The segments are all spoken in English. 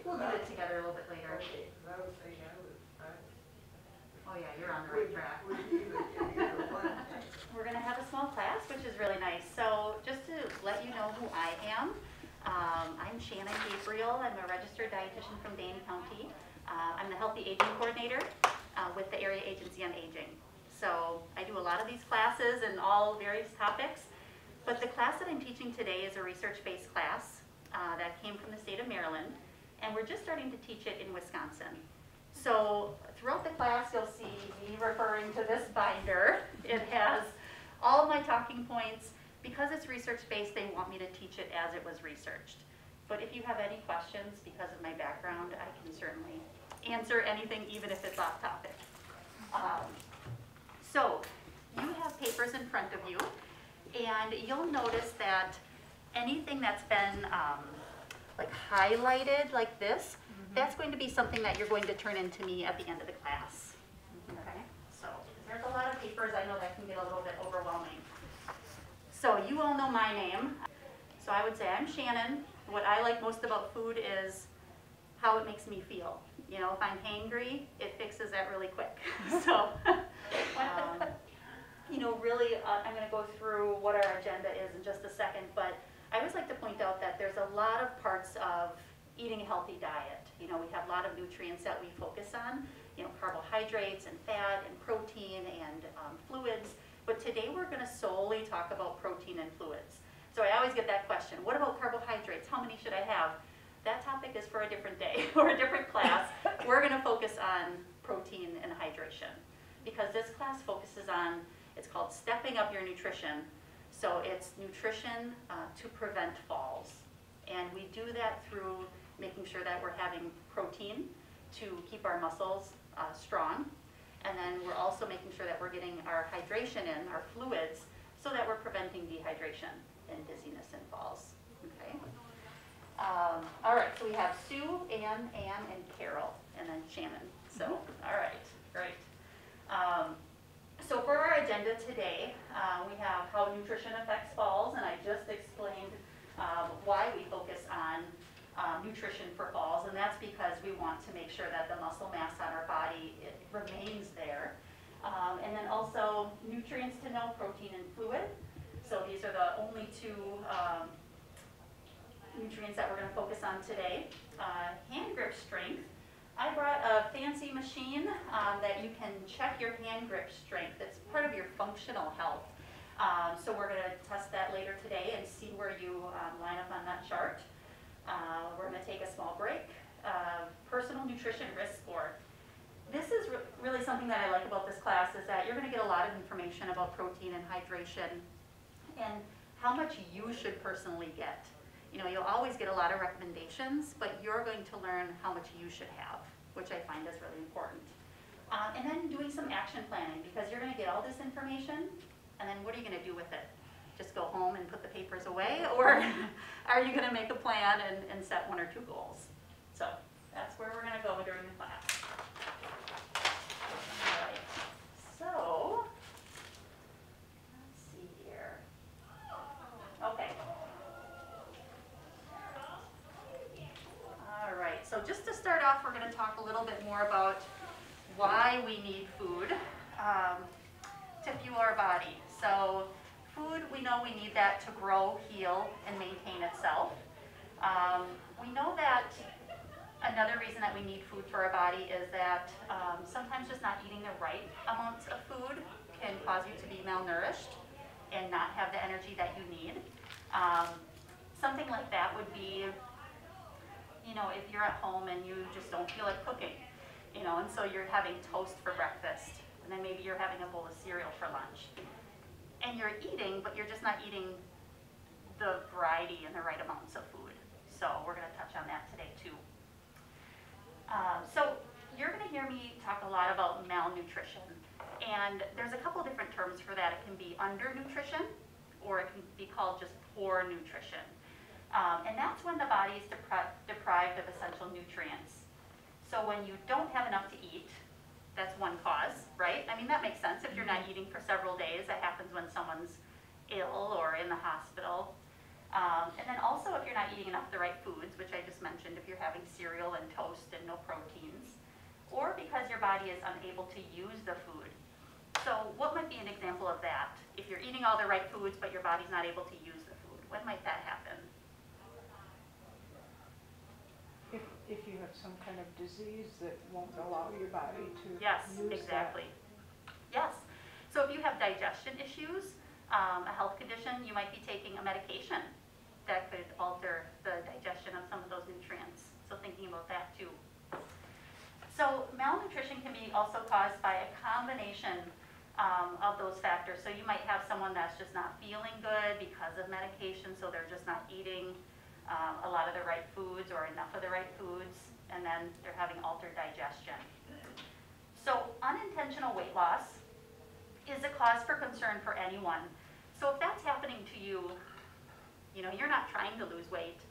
We'll do it together a little bit later. Okay, I was saying Oh yeah, you're on the right track. We're going to have a small class, which is really nice. So just to let you know who I am, I'm Shannon Gabriel. I'm a registered dietitian from Dane County. I'm the Healthy Aging Coordinator with the Area Agency on Aging. So I do a lot of these classes and all various topics. But the class that I'm teaching today is a research-based class that came from the state of Maryland. And we're just starting to teach it in Wisconsin. So throughout the class, you'll see me referring to this binder. It has all of my talking points. Because it's research-based, they want me to teach it as it was researched. But if you have any questions because of my background, I can certainly answer anything, even if it's off topic. So you have papers in front of you, and you'll notice that anything that's been like highlighted like this, that's going to be something that you're going to turn into me at the end of the class. Okay? So there's a lot of papers. I know that can get a little bit overwhelming. So you all know my name. So I would say I'm Shannon. What I like most about food is how it makes me feel. You know, if I'm hangry, it fixes that really quick. So, you know, really, I'm going to go through what our agenda is in just a second, but I always like to point out that there's a lot of parts of eating a healthy diet. You know, we have a lot of nutrients that we focus on, you know, carbohydrates and fat and protein and fluids. But today we're going to solely talk about protein and fluids. So I always get that question, what about carbohydrates? How many should I have? That topic is for a different day or a different class. We're going to focus on protein and hydration because this class focuses on, it's called stepping up your nutrition. So it's nutrition to prevent falls. And we do that through making sure that we're having protein to keep our muscles strong. And then we're also making sure that we're getting our hydration in, our fluids, so that we're preventing dehydration and dizziness and falls. Okay. All right, so we have Sue, Ann, and Carol, and then Shannon. So, all right, great. So for our agenda today, we have how nutrition affects falls, and I just explained why we focus on nutrition for falls, and that's because we want to make sure that the muscle mass on our body, it remains there. And then also nutrients to know, protein and fluid. So these are the only two nutrients that we're going to focus on today. Hand grip strength. I brought a fancy machine that you can check your hand grip strength. It's part of your functional health. So we're going to test that later today and see where you line up on that chart. We're going to take a small break. Personal nutrition risk score. This is really something that I like about this class is that you're going to get a lot of information about protein and hydration and how much you should personally get. You know, you'll always get a lot of recommendations, but you're going to learn how much you should have, which I find is really important. And then doing some action planning because you're going to get all this information, and then what are you going to do with it? Just go home and put the papers away, or are you going to make a plan and set 1 or 2 goals? So that's where we're going to go during the class. All right. So let's see here. Okay. All right. So just to start off, we're going to talk a little bit more about why we need food to fuel our body. So food, we know we need that to grow, heal, and maintain itself. We know that another reason that we need food for our body is that sometimes just not eating the right amounts of food can cause you to be malnourished and not have the energy that you need. Something like that would be, you know, if you're at home and you just don't feel like cooking, you know, and so you're having toast for breakfast, and then maybe you're having a bowl of cereal for lunch. And you're eating, but you're just not eating the variety and the right amounts of food. So we're going to touch on that today too. So you're going to hear me talk a lot about malnutrition. And there's a couple different terms for that. It can be undernutrition, or it can be called just poor nutrition. And that's when the body is deprived of essential nutrients. So when you don't have enough to eat, that's one cause, right? I mean, that makes sense. If you're not eating for several days, that happens when someone's ill or in the hospital. And then also if you're not eating enough of the right foods, which I just mentioned, if you're having cereal and toast and no proteins, or because your body is unable to use the food. So what might be an example of that? If you're eating all the right foods, but your body's not able to use the food, when might that happen? If you have some kind of disease that won't allow your body to Yes, use exactly. Yes. So if you have digestion issues, a health condition, you might be taking a medication that could alter the digestion of some of those nutrients. So thinking about that too. So malnutrition can be also caused by a combination of those factors. So you might have someone that's just not feeling good because of medication, so they're just not eating a lot of the right foods or enough of the right foods, and then they're having altered digestion. So unintentional weight loss is a cause for concern for anyone. So if that's happening to you, you know, you're not trying to lose weight,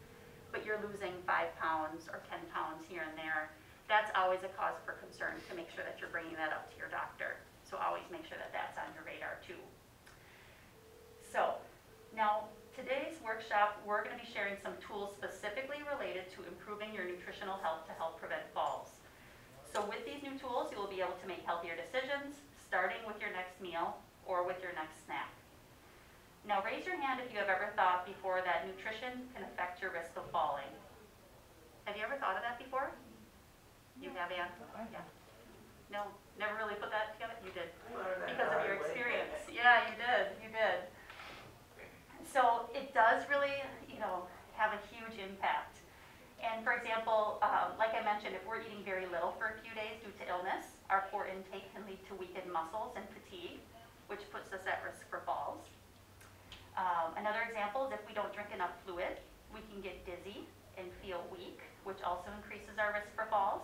but you're losing 5 pounds or 10 pounds here and there, that's always a cause for concern to make sure that you're bringing that up to your doctor. So always make sure that that's on your radar too. So now today's workshop, we're going to be sharing some tools specifically related to improving your nutritional health to help prevent falls. So with these new tools, you will be able to make healthier decisions, starting with your next meal or with your next snack. Now raise your hand if you have ever thought before that nutrition can affect your risk of falling. Have you ever thought of that before? You have, Ann? Yeah. No, never really put that together? You did. Because of your experience. Yeah, you did. You did. So it does really, you know, have a huge impact. And for example, like I mentioned, if we're eating very little for a few days due to illness, our poor intake can lead to weakened muscles and fatigue, which puts us at risk for falls. Another example is if we don't drink enough fluid, we can get dizzy and feel weak, which also increases our risk for falls.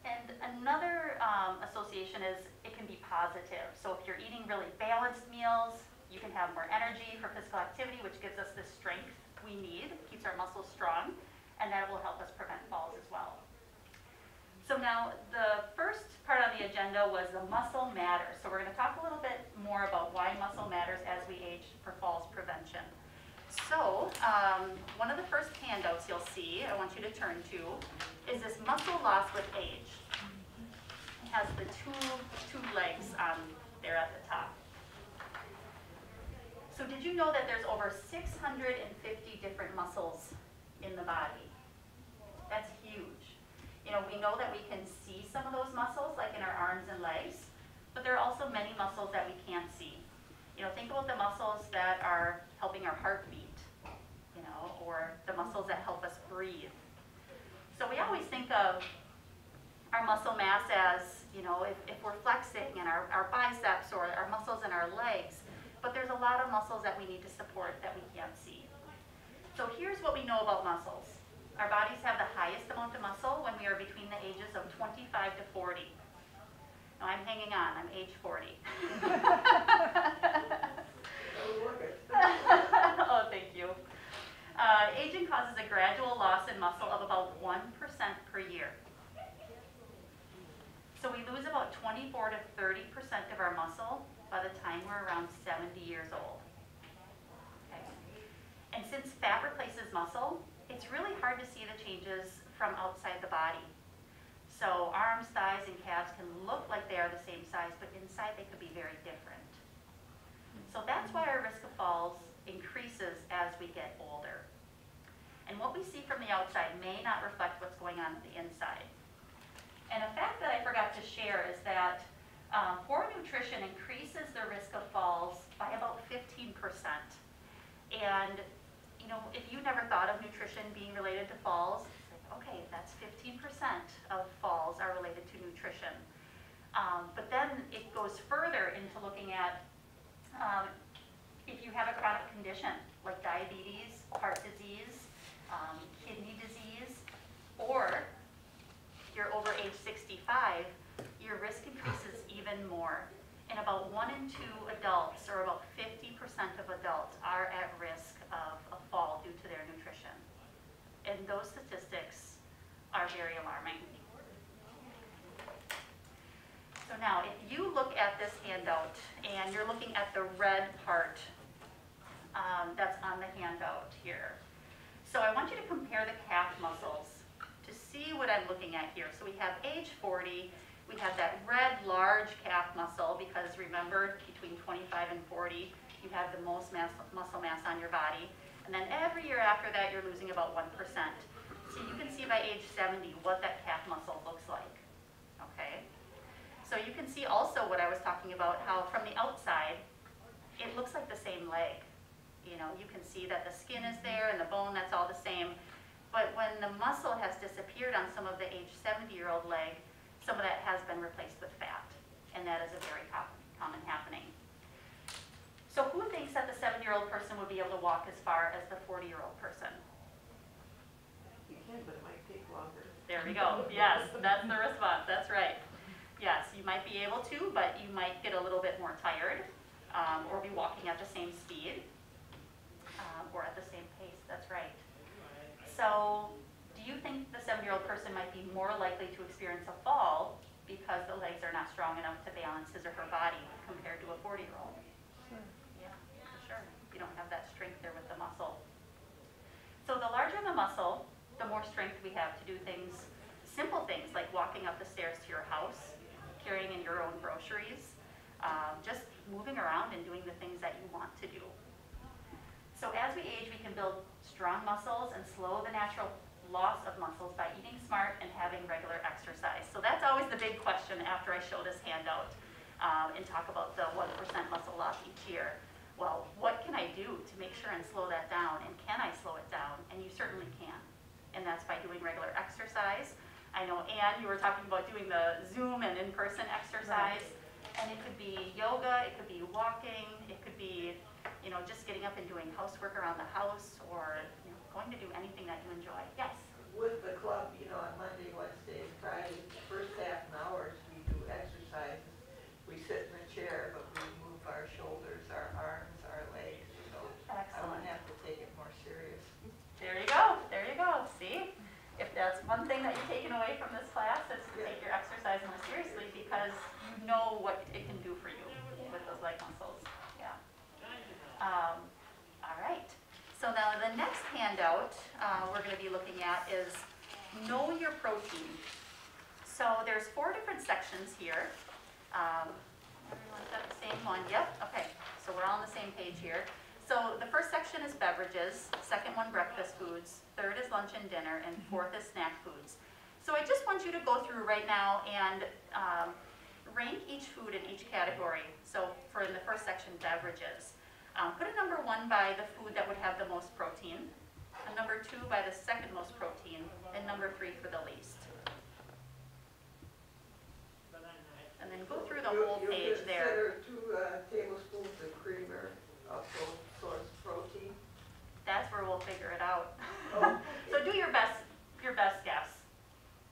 And another association is it can be positive. So if you're eating really balanced meals, you can have more energy for physical activity, which gives us the strength we need, keeps our muscles strong, and that will help us prevent falls as well. So now the first part on the agenda was the muscle matters. So we're going to talk a little bit more about why muscle matters as we age for falls prevention. So one of the first handouts you'll see, I want you to turn to, is this muscle loss with age. It has the two legs on there at the top. So did you know that there's over 650 different muscles in the body? That's huge. You know, we know that we can see some of those muscles, like in our arms and legs, but there are also many muscles that we can't see. You know, think about the muscles that are helping our heart beat, you know, or the muscles that help us breathe. So we always think of our muscle mass as, you know, if we're flexing and our biceps or our muscles in our legs, but there's a lot of muscles that we need to support that we can't see. So here's what we know about muscles. Our bodies have the highest amount of muscle when we are between the ages of 25 to 40. Now I'm hanging on, I'm age 40. Oh, thank you. Aging causes a gradual loss in muscle of about 1% per year. So we lose about 24 to 30% of our muscle by the time we're around 70 years old. Okay. And since fat replaces muscle, it's really hard to see the changes from outside the body. So arms, thighs, and calves can look like they are the same size, but inside they could be very different. So that's why our risk of falls increases as we get older. And what we see from the outside may not reflect what's going on the inside. And a fact that I forgot to share is that poor nutrition increases the risk of falls by about 15%. And you know, if you never thought of nutrition being related to falls, it's like, okay, that's 15% of falls are related to nutrition. But then it goes further into looking at if you have a chronic condition like diabetes, heart disease, kidney disease, or you're over age 65, your risk increases even more. And about 1 in 2 adults, or about 50% of adults, are at risk of a fall due to their nutrition. And those statistics are very alarming. So now, if you look at this handout, and you're looking at the red part that's on the handout here. So I want you to compare the calf muscles to see what I'm looking at here. So we have age 40, we have that red large calf muscle because remember between 25 and 40 you have the most muscle mass on your body. And then every year after that you're losing about 1%. So you can see by age 70 what that calf muscle looks like. Okay? So you can see also what I was talking about, how from the outside it looks like the same leg. You know, you can see that the skin is there and the bone, that's all the same. But when the muscle has disappeared on some of the age 70-year-old leg, some of that has been replaced with fat. And that is a very common happening. So who thinks that the 7-year-old person would be able to walk as far as the 40-year-old person? You can, but it might take longer. There we go. Yes, that's the response. That's right. Yes, you might be able to, but you might get a little bit more tired or be walking at the same speed. Or at the same pace, that's right. So, do you think the 7-year-old person might be more likely to experience a fall because the legs are not strong enough to balance his or her body compared to a 40-year-old? Sure. Yeah, for sure. You don't have that strength there with the muscle. So the larger the muscle, the more strength we have to do things, simple things like walking up the stairs to your house, carrying in your own groceries, just moving around and doing the things that you want to do. So as we age, we can build strong muscles and slow the natural loss of muscles by eating smart and having regular exercise. So that's always the big question after I show this handout and talk about the 1% muscle loss each year. Well, what can I do to make sure and slow that down? And can I slow it down? And you certainly can. And that's by doing regular exercise. I know, Anne, you were talking about doing the Zoom and in-person exercise. Right. And it could be yoga, it could be walking, it could be just getting up and doing housework around the house or going to do anything that you enjoy. Yes? With the club, on Monday, Wednesday, and Friday, first half an hour we do exercises. We sit in a chair, but we move our shoulders, our arms, our legs. Excellent. I wouldn't have to take it more serious. There you go. There you go. See? If that's one thing that you're taking away from this class, is to take your exercise more seriously because you know what it can do for you with those leg muscles. Yeah. All right. So now the next handout we're going to be looking at is Know Your Protein. So there's 4 different sections here. Everyone's got the same one? Yep. Okay. So we're all on the same page here. So the first section is beverages, second one breakfast foods, third is lunch and dinner, and fourth is snack foods. So I just want you to go through right now and rank each food in each category. So for in the first section, beverages. Put a number 1 by the food that would have the most protein, a number 2 by the second most protein, and number 3 for the least. And then go through the whole page there. You consider 2 tablespoons of creamer of source protein. That's where we'll figure it out. Oh. So do your best guess,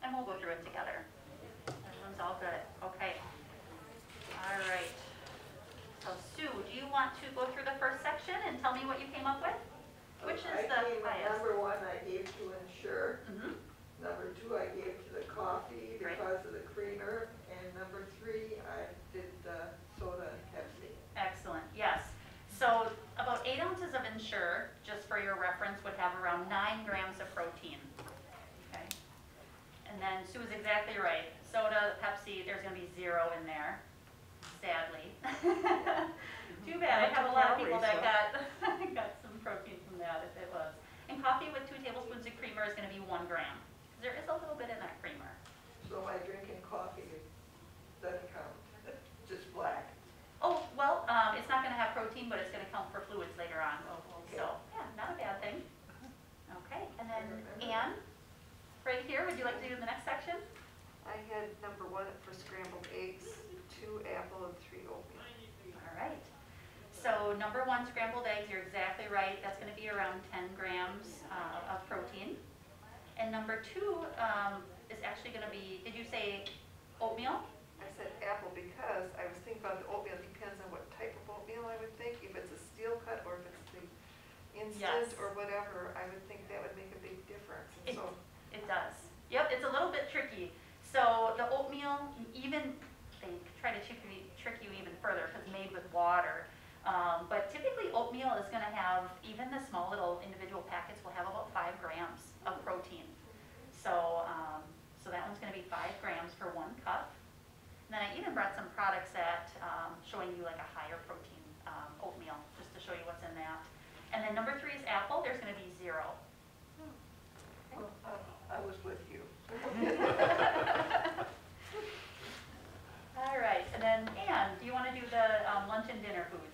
and we'll go through it together. Everyone's all good. Okay. All right. So Sue, do you want to go through the first section and tell me what you came up with? Which is the highest? Number 1 I gave to Ensure. Mm-hmm. Number 2 I gave to the coffee because of the creamer. And number 3 I did the soda and Pepsi. Excellent. Yes. So about 8 ounces of Ensure, just for your reference, would have around 9 grams of protein. Okay. And then Sue is exactly right. Soda, Pepsi, there's going to be 0 in there. Sadly. Too bad. I have a lot of people that got some protein from that if it was. And coffee with 2 tablespoons of creamer is going to be 1 gram. There is a little bit in that creamer. So my drinking coffee doesn't count. Just black. Oh, well, it's not going to have protein, but it's going to count for fluids later on. Oh, okay. So, yeah, not a bad thing. Okay, and then Anne, right here, would you like to do the next section? I had number 1 for scrambled eggs, 2 apple, and 3 oatmeal. All right. So number 1, scrambled eggs, you're exactly right. That's going to be around 10 grams of protein. And number 2 is actually going to be, did you say oatmeal? I said apple because I was thinking about the oatmeal. It depends on what type of oatmeal I would think. If it's a steel cut or if it's the instant or whatever, I would think that would make a big difference. And It does. Yep, it's a little bit tricky. So the oatmeal, they try to trick you even further because it's made with water. But typically oatmeal oatmeal is going to have, even the small little individual packets will have about 5 grams of protein. So, so that one's going to be 5 grams for 1 cup. And then I even brought some products that showing you like a higher protein oatmeal, just to show you what's in that. And then number 3 is apple. There's going to be 0. Well, I was with you. All right, and then Anne, do you want to do the lunch and dinner foods?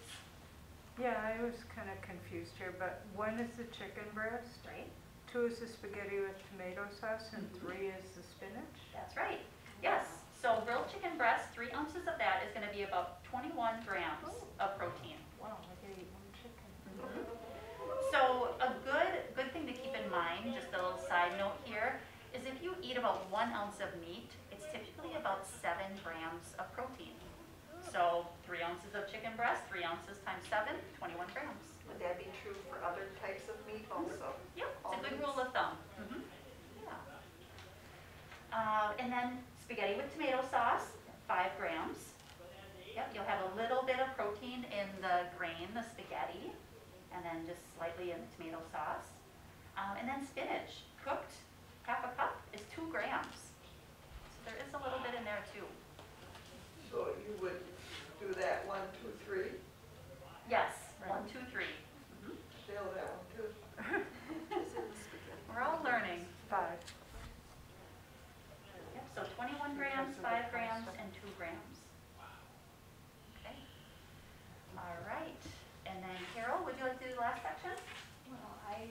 Yeah, I was kind of confused here, but 1 is the chicken breast, Right? 2 is the spaghetti with tomato sauce, and 3 is the spinach. That's right. Yes. So grilled chicken breast, 3 ounces of that is going to be about 21 grams of protein. Wow, I could eat 1 chicken. So a good thing to keep in mind, just a little side note here, is if you eat about 1 ounce of meat, it's typically about 7 grams of protein. So 3 ounces of chicken breast, 3 ounces times 7, 21 grams. Would that be true for other types of meat also? Yep, All it's a good meats? rule of thumb. Yeah. And then spaghetti with tomato sauce, 5 grams. Yep, you'll have a little bit of protein in the grain, the spaghetti, and then just slightly in the tomato sauce. And then spinach, cooked, half a cup is 2 grams. So there is a little bit in there too. So you would do that 1, 2, 3, Yes, Right. 1, 2, 3. still that one too. Is it the spaghetti? We're all learning. 5. Yep, so 21 grams, 5 grams, and 2 grams. Okay. All right. And then Carol, would you like to do the last section? Well, I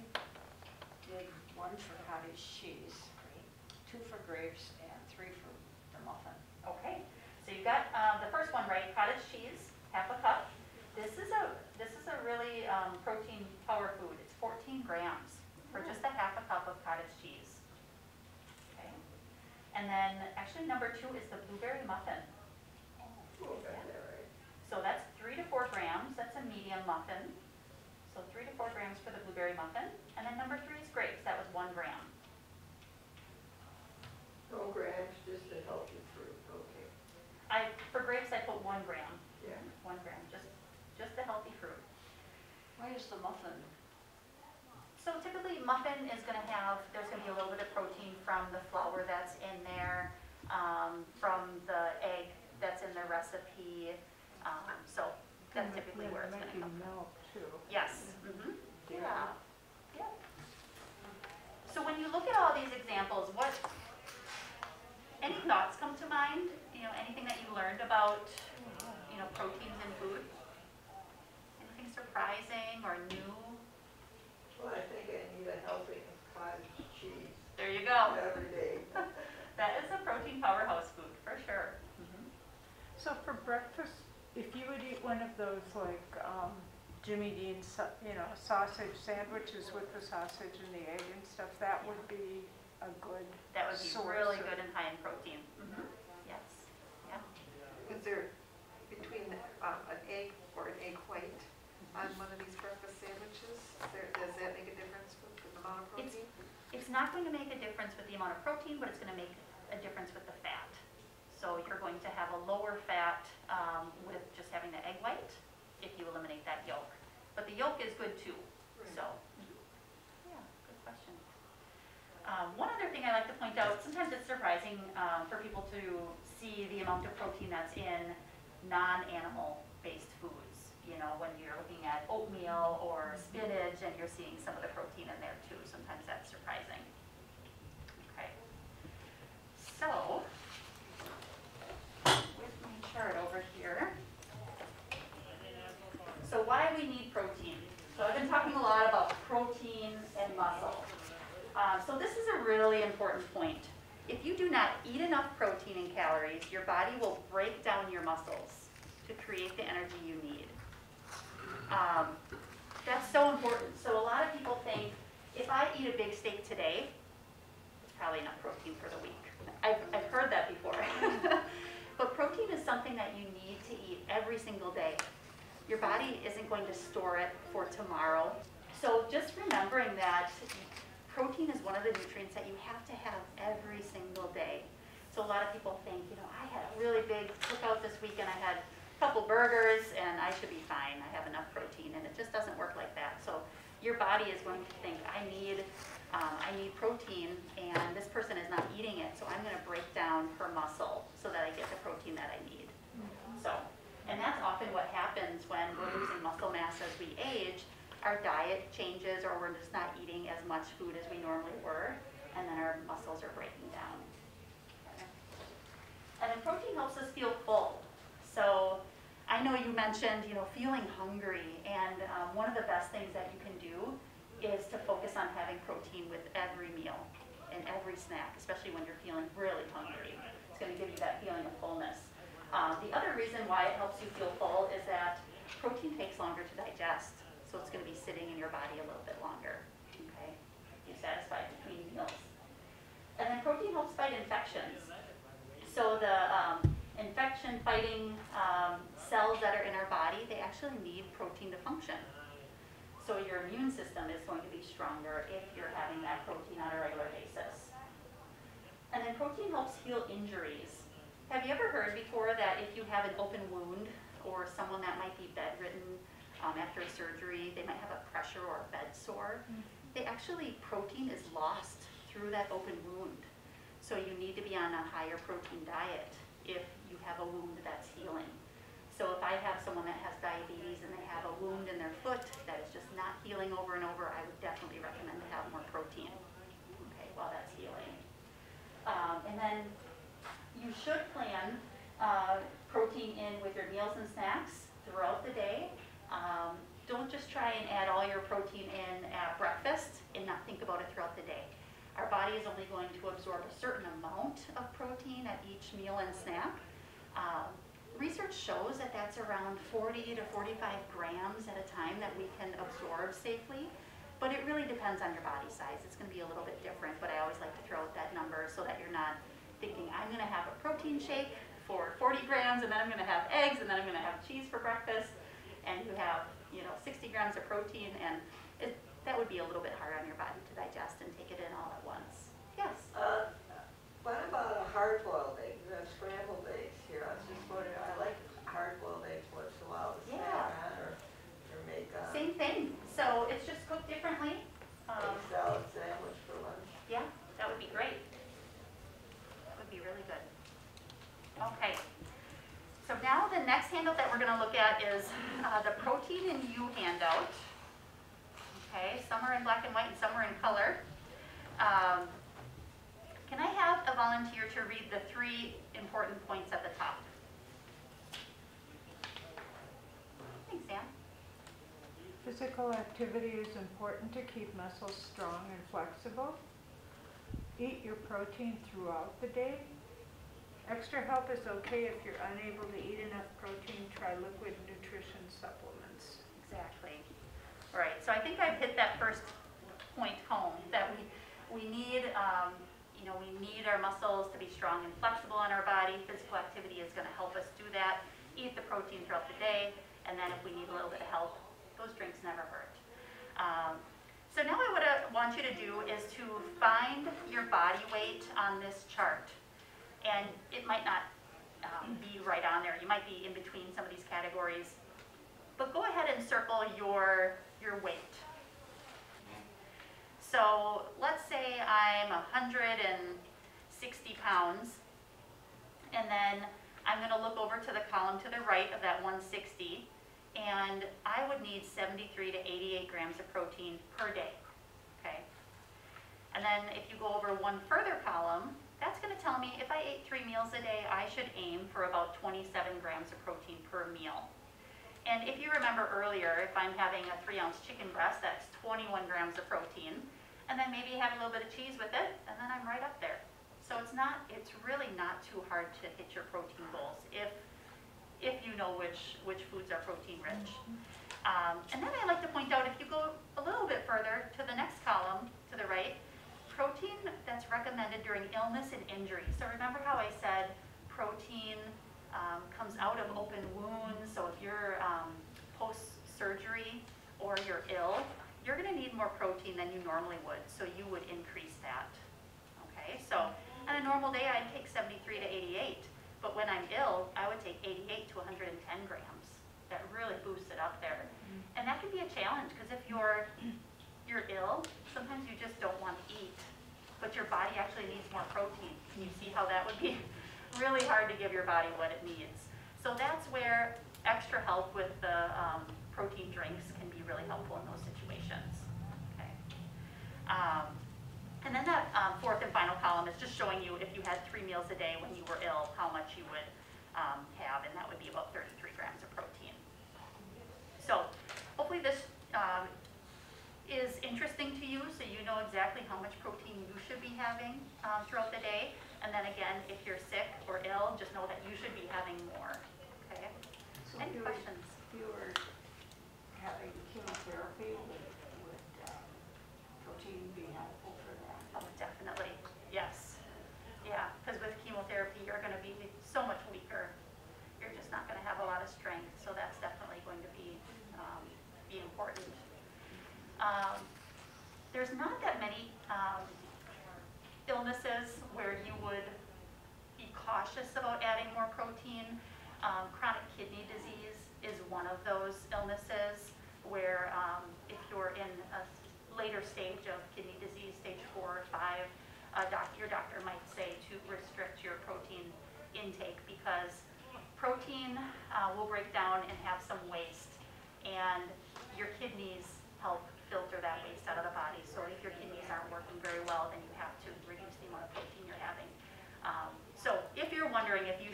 did 1 for cottage cheese, 2 for grapes, and 3 for the muffin. Okay. So you got the first one right, cottage cheese, half a cup. This is a really protein power food. It's 14 grams for just a half a cup of cottage cheese. Okay. And then actually number 2 is the blueberry muffin. Oh, got that right. So that's 3 to 4 grams. That's a medium muffin. So 3 to 4 grams for the blueberry muffin. And then number 3 is grapes. That was 1 gram. No grams, just a healthy fruit, okay. For grapes, I put 1 gram. Yeah. 1 gram, just the healthy fruit. Why is the muffin? So typically muffin is going to have, there's going to be a little bit of protein from the flour that's in there, from the egg that's in the recipe. So that's typically where it's going to come from. Milk too. Yes. Yeah. Yeah. So when you look at all these examples, any thoughts come to mind? You know, anything that you learned about, you know, proteins in food? Anything surprising or new? Well, I think I need a helping of cottage cheese There you go. every day. That is a protein powerhouse food for sure. So for breakfast, if you would eat one of those like Jimmy Dean's, sausage sandwiches with the sausage and the egg and stuff, that would be a good That would be source really of- good and high in protein. Yes. Yeah. Is there between an egg or an egg white on one of these breakfast sandwiches? Does that make a difference with the amount of protein? It's not going to make a difference with the amount of protein, but it's going to make a difference with the fat. So you're going to have a lower fat with just having the egg white if you eliminate that yolk. But the yolk is good too. Right. So, yeah, good question. One other thing I like to point out, sometimes it's surprising for people to see the amount of protein that's in non-animal based foods. You know, when you're looking at oatmeal or spinach and you're seeing some of the protein in there too, sometimes that's surprising. Okay. So, with my chart over here. So why we need protein? So I've been talking a lot about protein and muscle. So this is a really important point. If you do not eat enough protein and calories, your body will break down your muscles to create the energy you need. That's so important. So a lot of people think, if I eat a big steak today, it's probably enough protein for the week. I've heard that before. But protein is something that you need to eat every single day. Your body isn't going to store it for tomorrow. So just remembering that protein is one of the nutrients that you have to have every single day. So a lot of people think, I had a really big cookout this week and I had a couple burgers and I should be fine, I have enough protein, and it just doesn't work like that. So your body is going to think, I need protein, and this person is not eating it, so I'm gonna break down her muscle so that I get the protein that I need. So, and that's often what happens when we're losing muscle mass as we age. Our diet changes, or we're just not eating as much food as we normally were, and then our muscles are breaking down. And then protein helps us feel full. So I know you mentioned, feeling hungry, and one of the best things that you can do is to focus on having protein with every meal and every snack, especially when you're feeling really hungry. It's going to give you that feeling of fullness. The other reason why it helps you feel full is that protein takes longer to digest, so it's going to be sitting in your body a little bit longer. Okay, you're satisfied between meals. And then protein helps fight infections. So the infection-fighting cells that are in our body, they actually need protein to function. So your immune system is going to be stronger if you're having that protein on a regular basis. And then protein helps heal injuries. Have you ever heard before that if you have an open wound, or someone that might be bedridden after a surgery, they might have a pressure or a bed sore, protein is lost through that open wound. So you need to be on a higher protein diet if you have a wound that's healing. So if I have someone that has diabetes and they have a wound in their foot that is just not healing over and over, I would definitely recommend to have more protein, okay, while that's healing. And then you should plan protein in with your meals and snacks throughout the day. Don't just try and add all your protein in at breakfast and not think about it throughout the day. Our body is only going to absorb a certain amount of protein at each meal and snack. Research shows that that's around 40 to 45 grams at a time that we can absorb safely, but it really depends on your body size. It's going to be a little bit different, but I always like to throw out that number so that you're not thinking, I'm going to have a protein shake for 40 grams, and then I'm going to have eggs, and then I'm going to have cheese for breakfast, and you have 60 grams of protein, and that would be a little bit hard on your body to digest and take it in all at once. Yes? What about a hard-boiled egg? You have scrambled eggs here. I was just wondering, I like hard-boiled eggs once in a while to snack on or make a same thing. So it's just cooked differently. egg salad sandwich for lunch. Yeah, that would be great. That would be really good. Okay. So now the next handout that we're going to look at is the Protein in You Handout. Okay, some are in black and white and some are in color. Can I have a volunteer to read the 3 important points at the top? Thanks, Sam. Physical activity is important to keep muscles strong and flexible. Eat your protein throughout the day. Extra help is okay if you're unable to eat enough protein. Try liquid nutrition supplements. Exactly. All right, so I think I've hit that first point home, that we need we need our muscles to be strong and flexible in our body. Physical activity is going to help us do that. Eat the protein throughout the day, and then if we need a little bit of help, those drinks never hurt. So now what I want you to do is to find your body weight on this chart. And it might not be right on there. You might be in between some of these categories. But go ahead and circle your weight. So let's say I'm 160 pounds, and then I'm going to look over to the column to the right of that 160, and I would need 73 to 88 grams of protein per day. Okay. And then if you go over one further column, that's going to tell me if I ate 3 meals a day, I should aim for about 27 grams of protein per meal. And if you remember earlier, if I'm having a 3-ounce chicken breast, that's 21 grams of protein. And then maybe have a little bit of cheese with it, and then I'm right up there. So it's really not too hard to hit your protein goals if you know which foods are protein rich. And then I like to point out, if you go a little bit further to the next column to the right, protein that's recommended during illness and injury. So remember how I said protein comes out of open wounds. So if you're post-surgery or you're ill, you're going to need more protein than you normally would. So you would increase that. Okay, so on a normal day, I'd take 73 to 88. But when I'm ill, I would take 88 to 110 grams. That really boosts it up there. And that can be a challenge, because if you're ill, sometimes you just don't want to eat, but your body actually needs more protein. Can you see how that would be really hard to give your body what it needs? So that's where extra help with the protein drinks can be really helpful in those situations. Okay. And then that fourth and final column is just showing you if you had 3 meals a day when you were ill, how much you would have, and that would be about 33 grams of protein. So hopefully this is interesting to you, so you know exactly how much protein you should be having throughout the day. And then again, if you're sick or ill, just know that you should be having more. Okay? So Any questions? if you were having chemotherapy, would protein be helpful for that? Oh, definitely. Yes. Yeah, because with chemotherapy, you're going to be so much weaker. You're just not going to have a lot of strength, so that's definitely going to be important. There's not that many illnesses where you would be cautious about adding more protein. Chronic kidney disease is one of those illnesses where if you're in a later stage of kidney disease, stage 4 or 5, your doctor might say to restrict your protein intake, because protein will break down and have some waste, and your kidneys help filter that waste out of the body. So if your kidneys aren't working very well, then you have to reduce the amount of protein you're having. So if you're wondering if you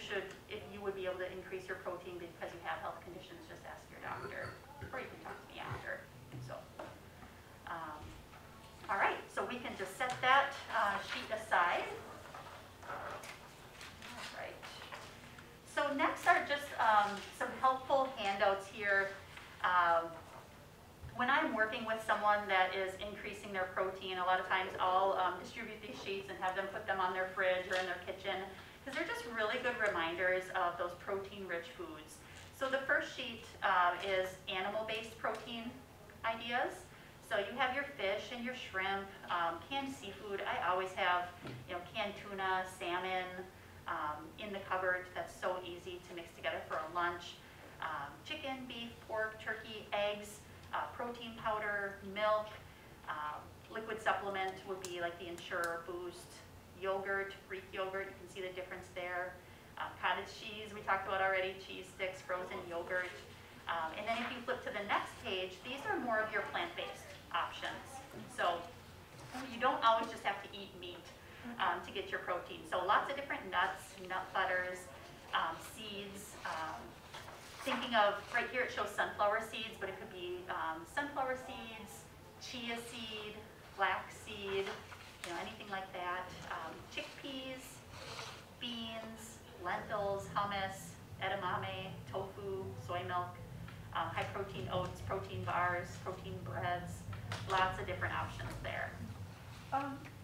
would be able to increase your protein because you have health conditions, just ask your doctor, or you can talk to me after. So, all right, so we can just set that sheet aside. All right. So next are just some helpful handouts here. When I'm working with someone that is increasing their protein, a lot of times I'll distribute these sheets and have them put them on their fridge or in their kitchen, because they're just really good reminders of those protein-rich foods. So the first sheet is animal-based protein ideas. So you have your fish and your shrimp, canned seafood. I always have, canned tuna, salmon in the cupboard. That's so easy to mix together for a lunch. Chicken, beef, pork, turkey, eggs. Protein powder, milk, liquid supplement would be like the Ensure Boost, yogurt, Greek yogurt, you can see the difference there. Cottage cheese, we talked about already, cheese sticks, frozen yogurt. And then if you flip to the next page, these are more of your plant-based options. So you don't always just have to eat meat to get your protein. So lots of different nuts, nut butters, seeds. Thinking of, right here it shows sunflower seeds, but it could be sunflower seeds, chia seed, flax seed, anything like that. Chickpeas, beans, lentils, hummus, edamame, tofu, soy milk, high protein oats, protein bars, protein breads, lots of different options there.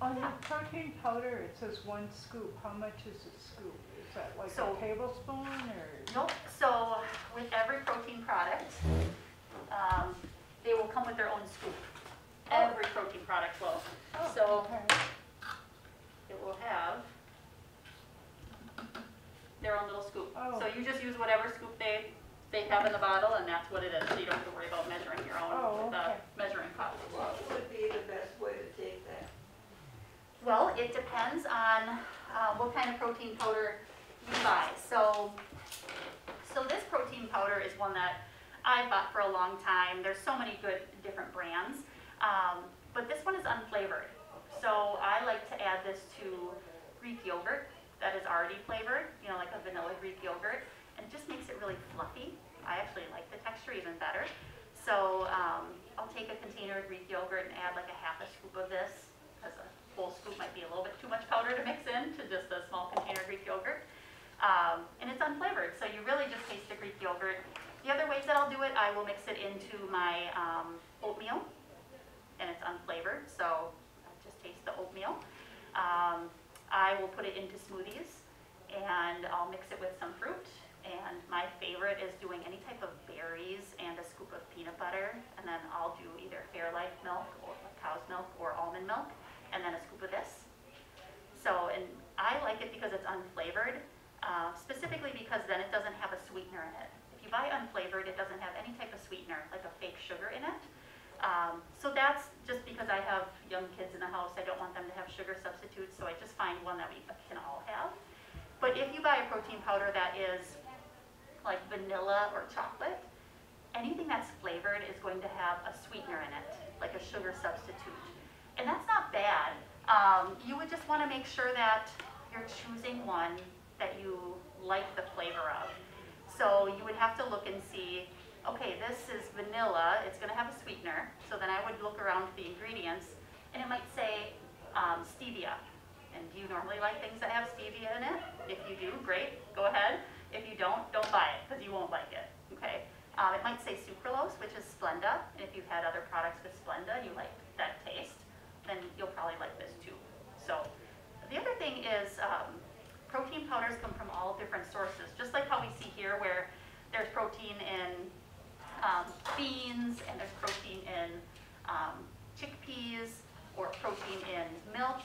On the protein powder, it says 1 scoop. How much is a scoop? Is that like a tablespoon or? Nope. So with every protein product, they will come with their own scoop. Every protein product will. So it will have their own little scoop. So you just use whatever scoop they have in the bottle, and that's what it is. So you don't have to worry about measuring your own with a measuring cup. What would be the best way to take that? Well, it depends on what kind of protein powder you buy. So this protein powder is one that I've bought for a long time. There's so many good different brands, but this one is unflavored. So I like to add this to Greek yogurt that is already flavored, like a vanilla Greek yogurt, and it just makes it really fluffy. I actually like the texture even better. So I'll take a container of Greek yogurt and add like a half a scoop of this, because a whole scoop might be a little bit too much powder to mix in to just a small container of Greek yogurt. And it's unflavored, so you really just taste the Greek yogurt. The other ways that I'll do it, I will mix it into my oatmeal, and it's unflavored, so I just taste the oatmeal. I will put it into smoothies, and I'll mix it with some fruit. And my favorite is doing any type of berries and a scoop of peanut butter, and then I'll do either Fairlife milk or cow's milk or almond milk, and then a scoop of this. So, and I like it because it's unflavored. specifically because then it doesn't have a sweetener in it. If you buy unflavored, it doesn't have any type of sweetener, like a fake sugar in it. So that's just because I have young kids in the house, I don't want them to have sugar substitutes, so I just find one that we can all have. But if you buy a protein powder that is like vanilla or chocolate, anything that's flavored is going to have a sweetener in it, like a sugar substitute. And that's not bad. You would just want to make sure that you're choosing one that you like the flavor of. So you would have to look and see, okay, this is vanilla, it's going to have a sweetener. So then I would look around the ingredients, and it might say stevia. And do you normally like things that have stevia in it? If you do, great, go ahead. If you don't buy it, because you won't like it, okay? It might say sucralose, which is Splenda, and if you've had other products with Splenda and you like that taste, then you'll probably like this too. So the other thing is protein powders come from all different sources, just like how we see here where there's protein in beans and there's protein in chickpeas or protein in milk.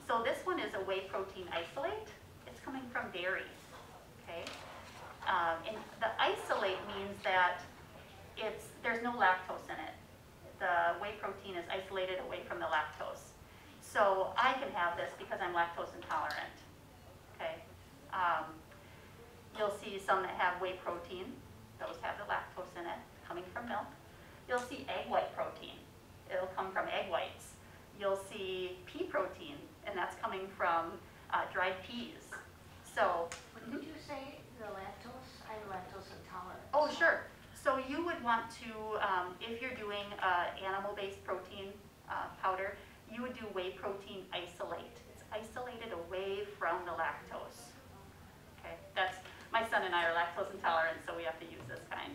So this one is a whey protein isolate. It's coming from dairy, okay? And the isolate means that there's no lactose in it. The whey protein is isolated away from the lactose. So I can have this because I'm lactose intolerant, okay? You'll see some that have whey protein. Those have the lactose in it, coming from milk. You'll see egg white protein. It'll come from egg whites. You'll see pea protein, and that's coming from dried peas. So, What did you say, the lactose? I'm lactose intolerant. oh, sure. So you would want to, if you're doing animal-based protein powder, you would do whey protein isolate. It's isolated away from the lactose. Okay, my son and I are lactose intolerant, so we have to use this kind.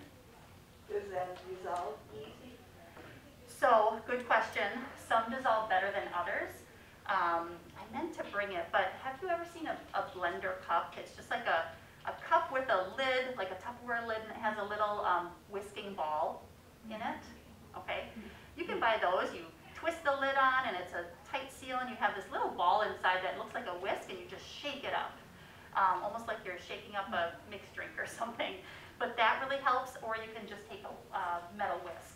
Does that dissolve easy? So, good question. Some dissolve better than others. I meant to bring it, but have you ever seen a blender cup? It's just like a cup with a lid, like a Tupperware lid, and it has a little whisking ball in it. Okay? You can buy those. You twist the lid on, and it's a tight seal, and you have this little ball inside that looks like a whisk, and you just shake it up. Almost like you're shaking up a mixed drink or something. But that really helps, or you can just take a metal whisk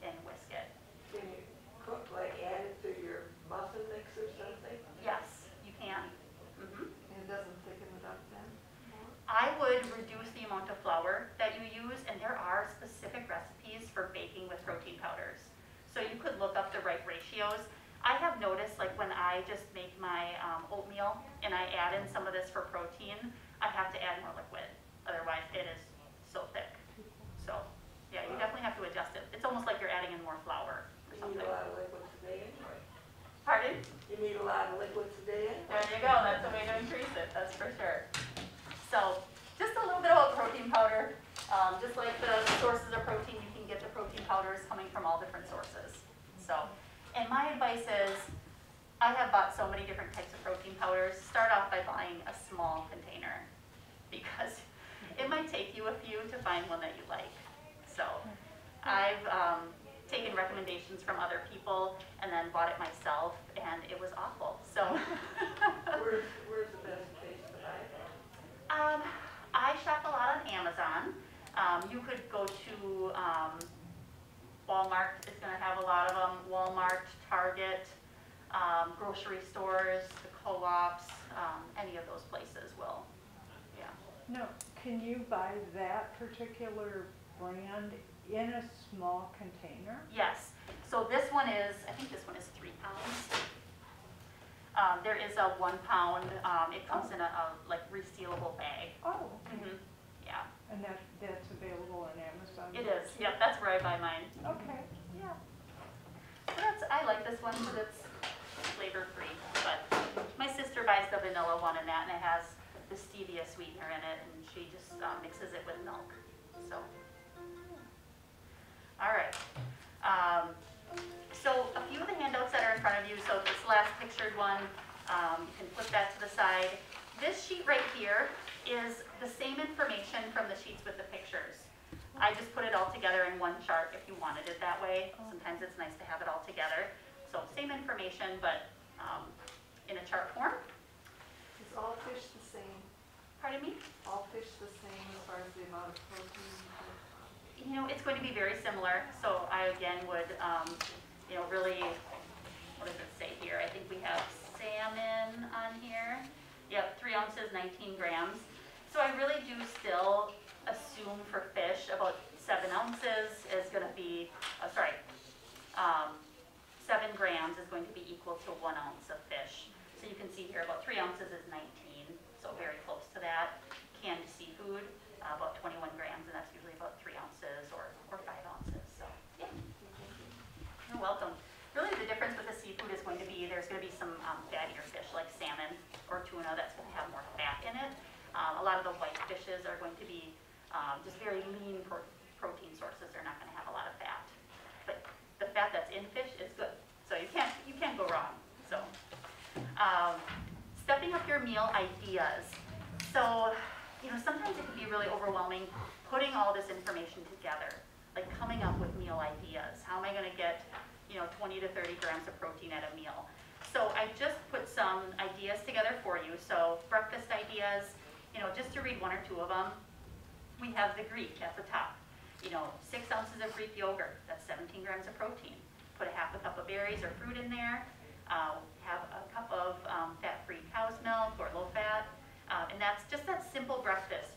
and whisk it. Can you cook, like add it to your muffin mix or something? Yes, you can. And it doesn't thicken it up then? I would reduce the amount of flour that you use, and there are specific recipes for baking with protein powders. So you could look up the right ratios. I have noticed, like when I just make my oatmeal and I add in some of this for protein, I have to add more liquid. Otherwise, it is so thick. So, yeah, you definitely have to adjust it. It's almost like you're adding in more flour or You something. need a lot of liquids a day anyway. Pardon? You need a lot of liquids a day anyway. There you go. That's a way to increase it. That's for sure. So, just a little bit about protein powder. Just like the sources of protein, you can get the protein powders coming from all different sources. So, and my advice is, I have bought so many different types of protein powders. Start off by buying a small container because it might take you a few to find one that you like. So, I've taken recommendations from other people and then bought it myself, and it was awful. So, Where's the best place to buy that? I shop a lot on Amazon. You could go to Walmart. It's going to have a lot of them. Walmart, Target, grocery stores, the co-ops, any of those places will. Yeah. No, can you buy that particular brand in a small container? Yes. So this one is, I think this one is 3 pounds. There is a 1 pound. It comes in a like resealable bag. Oh, Mm-hmm. Yeah. and that's available on Amazon? It is. Yep. That's where I buy mine. Okay, yeah. So I like this one because it's flavor free. But my sister buys the vanilla one in that, and it has the stevia sweetener in it, and she just mixes it with milk. So, all right. So a few of the handouts that are in front of you. So this last pictured one, you can flip that to the side. This sheet right here is the same information from the sheets with the pictures. I just put it all together in one chart if you wanted it that way. Sometimes it's nice to have it all together. So same information, but in a chart form. Is all fish the same? Pardon me? it's going to be very similar. So I again would, really, what does it say here? I think we have salmon on here. Yep, 3 ounces, 19 grams. So I really do still assume for fish about 7 ounces is going to be, 7 grams is going to be equal to 1 ounce of fish. So you can see here about 3 ounces is 19, so very close to that. Canned seafood, about 21 grams, and that's usually about 3 ounces or 5 ounces. So yeah, you're welcome. Really the difference with the seafood is going to be, there's going to be some fattier fish like salmon or tuna that's going to have more fat in it. A lot of the white fishes are going to be just very lean protein sources. They're not going to have a lot of fat. But the fat that's in fish is good. So you can't go wrong. So stepping up your meal ideas. So, sometimes it can be really overwhelming putting all this information together, like coming up with meal ideas. How am I going to get, 20 to 30 grams of protein at a meal? So I just put some ideas together for you. So breakfast ideas, just to read 1 or 2 of them. We have the Greek at the top. 6 ounces of Greek yogurt, that's 17 grams of protein. Put a half a cup of berries or fruit in there. Have a cup of fat-free cow's milk or low fat. And that's just that simple breakfast.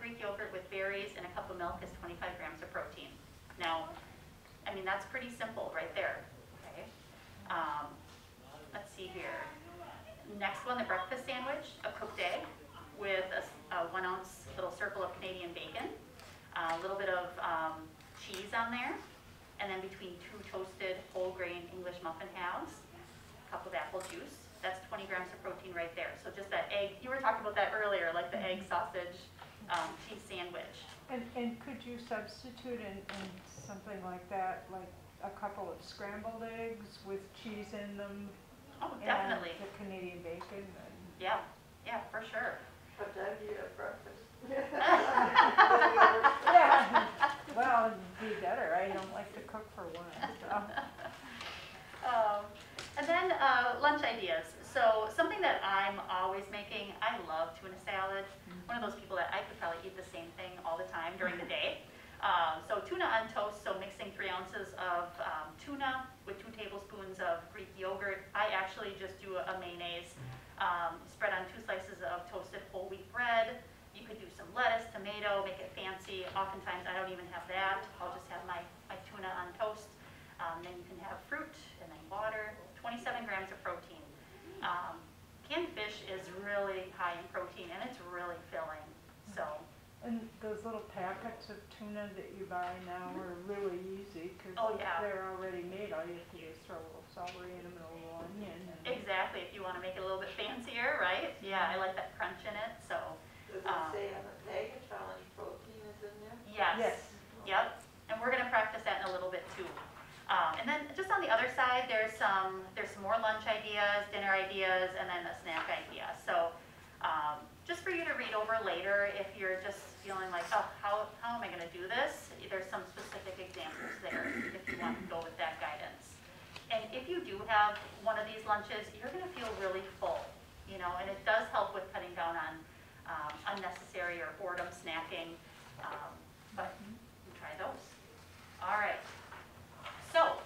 Greek yogurt with berries and a cup of milk is 25 grams of protein. Now, that's pretty simple right there. Okay. Let's see here. Next one, the breakfast sandwich, a cooked egg with a 1 ounce little circle of Canadian bacon, a little bit of cheese on there, and then between 2 toasted whole grain English muffin halves, a cup of apple juice. That's 20 grams of protein right there. So just that egg, you were talking about that earlier, like the egg sausage cheese sandwich. And could you substitute in something like that, like a couple of scrambled eggs with cheese in them? Oh, definitely. And the Canadian bacon? And Yeah, for sure. What time do you have breakfast? yeah, well, it'd be better. I don't like to cook for one. So. And then lunch ideas. So something that I'm always making, I love tuna salad. One of those people that I could probably eat the same thing all the time during the day. So tuna on toast, so mixing 3 ounces of tuna with 2 tablespoons of Greek yogurt. I actually just do a mayonnaise, spread on 2 slices of toasted whole wheat bread. You could do some lettuce, tomato, make it fancy. Oftentimes I don't even have that. I'll just have my tuna on toast. Then you can have fruit and then water, 27 grams of protein. Canned fish is really high in protein and it's really filling. So. And those little packets of tuna that you buy now are really easy because they're already made. All you have to do is throw a little celery in them and a little onion. Exactly, if you want to make it a little bit fancier, right? Yeah, I like that crunch in it. So. Does it say on the package how much protein is in there? Yes. Yep. And we're going to practice that in a little bit too. And then just on the other side, there's some more lunch ideas, dinner ideas, and then a snack idea. So just for you to read over later, if you're just feeling like, oh, how am I going to do this? There's some specific examples there if you want to go with that guidance. And if you do have one of these lunches, you're going to feel really full, and it does help with cutting down on unnecessary or boredom snacking. But try those. All right. So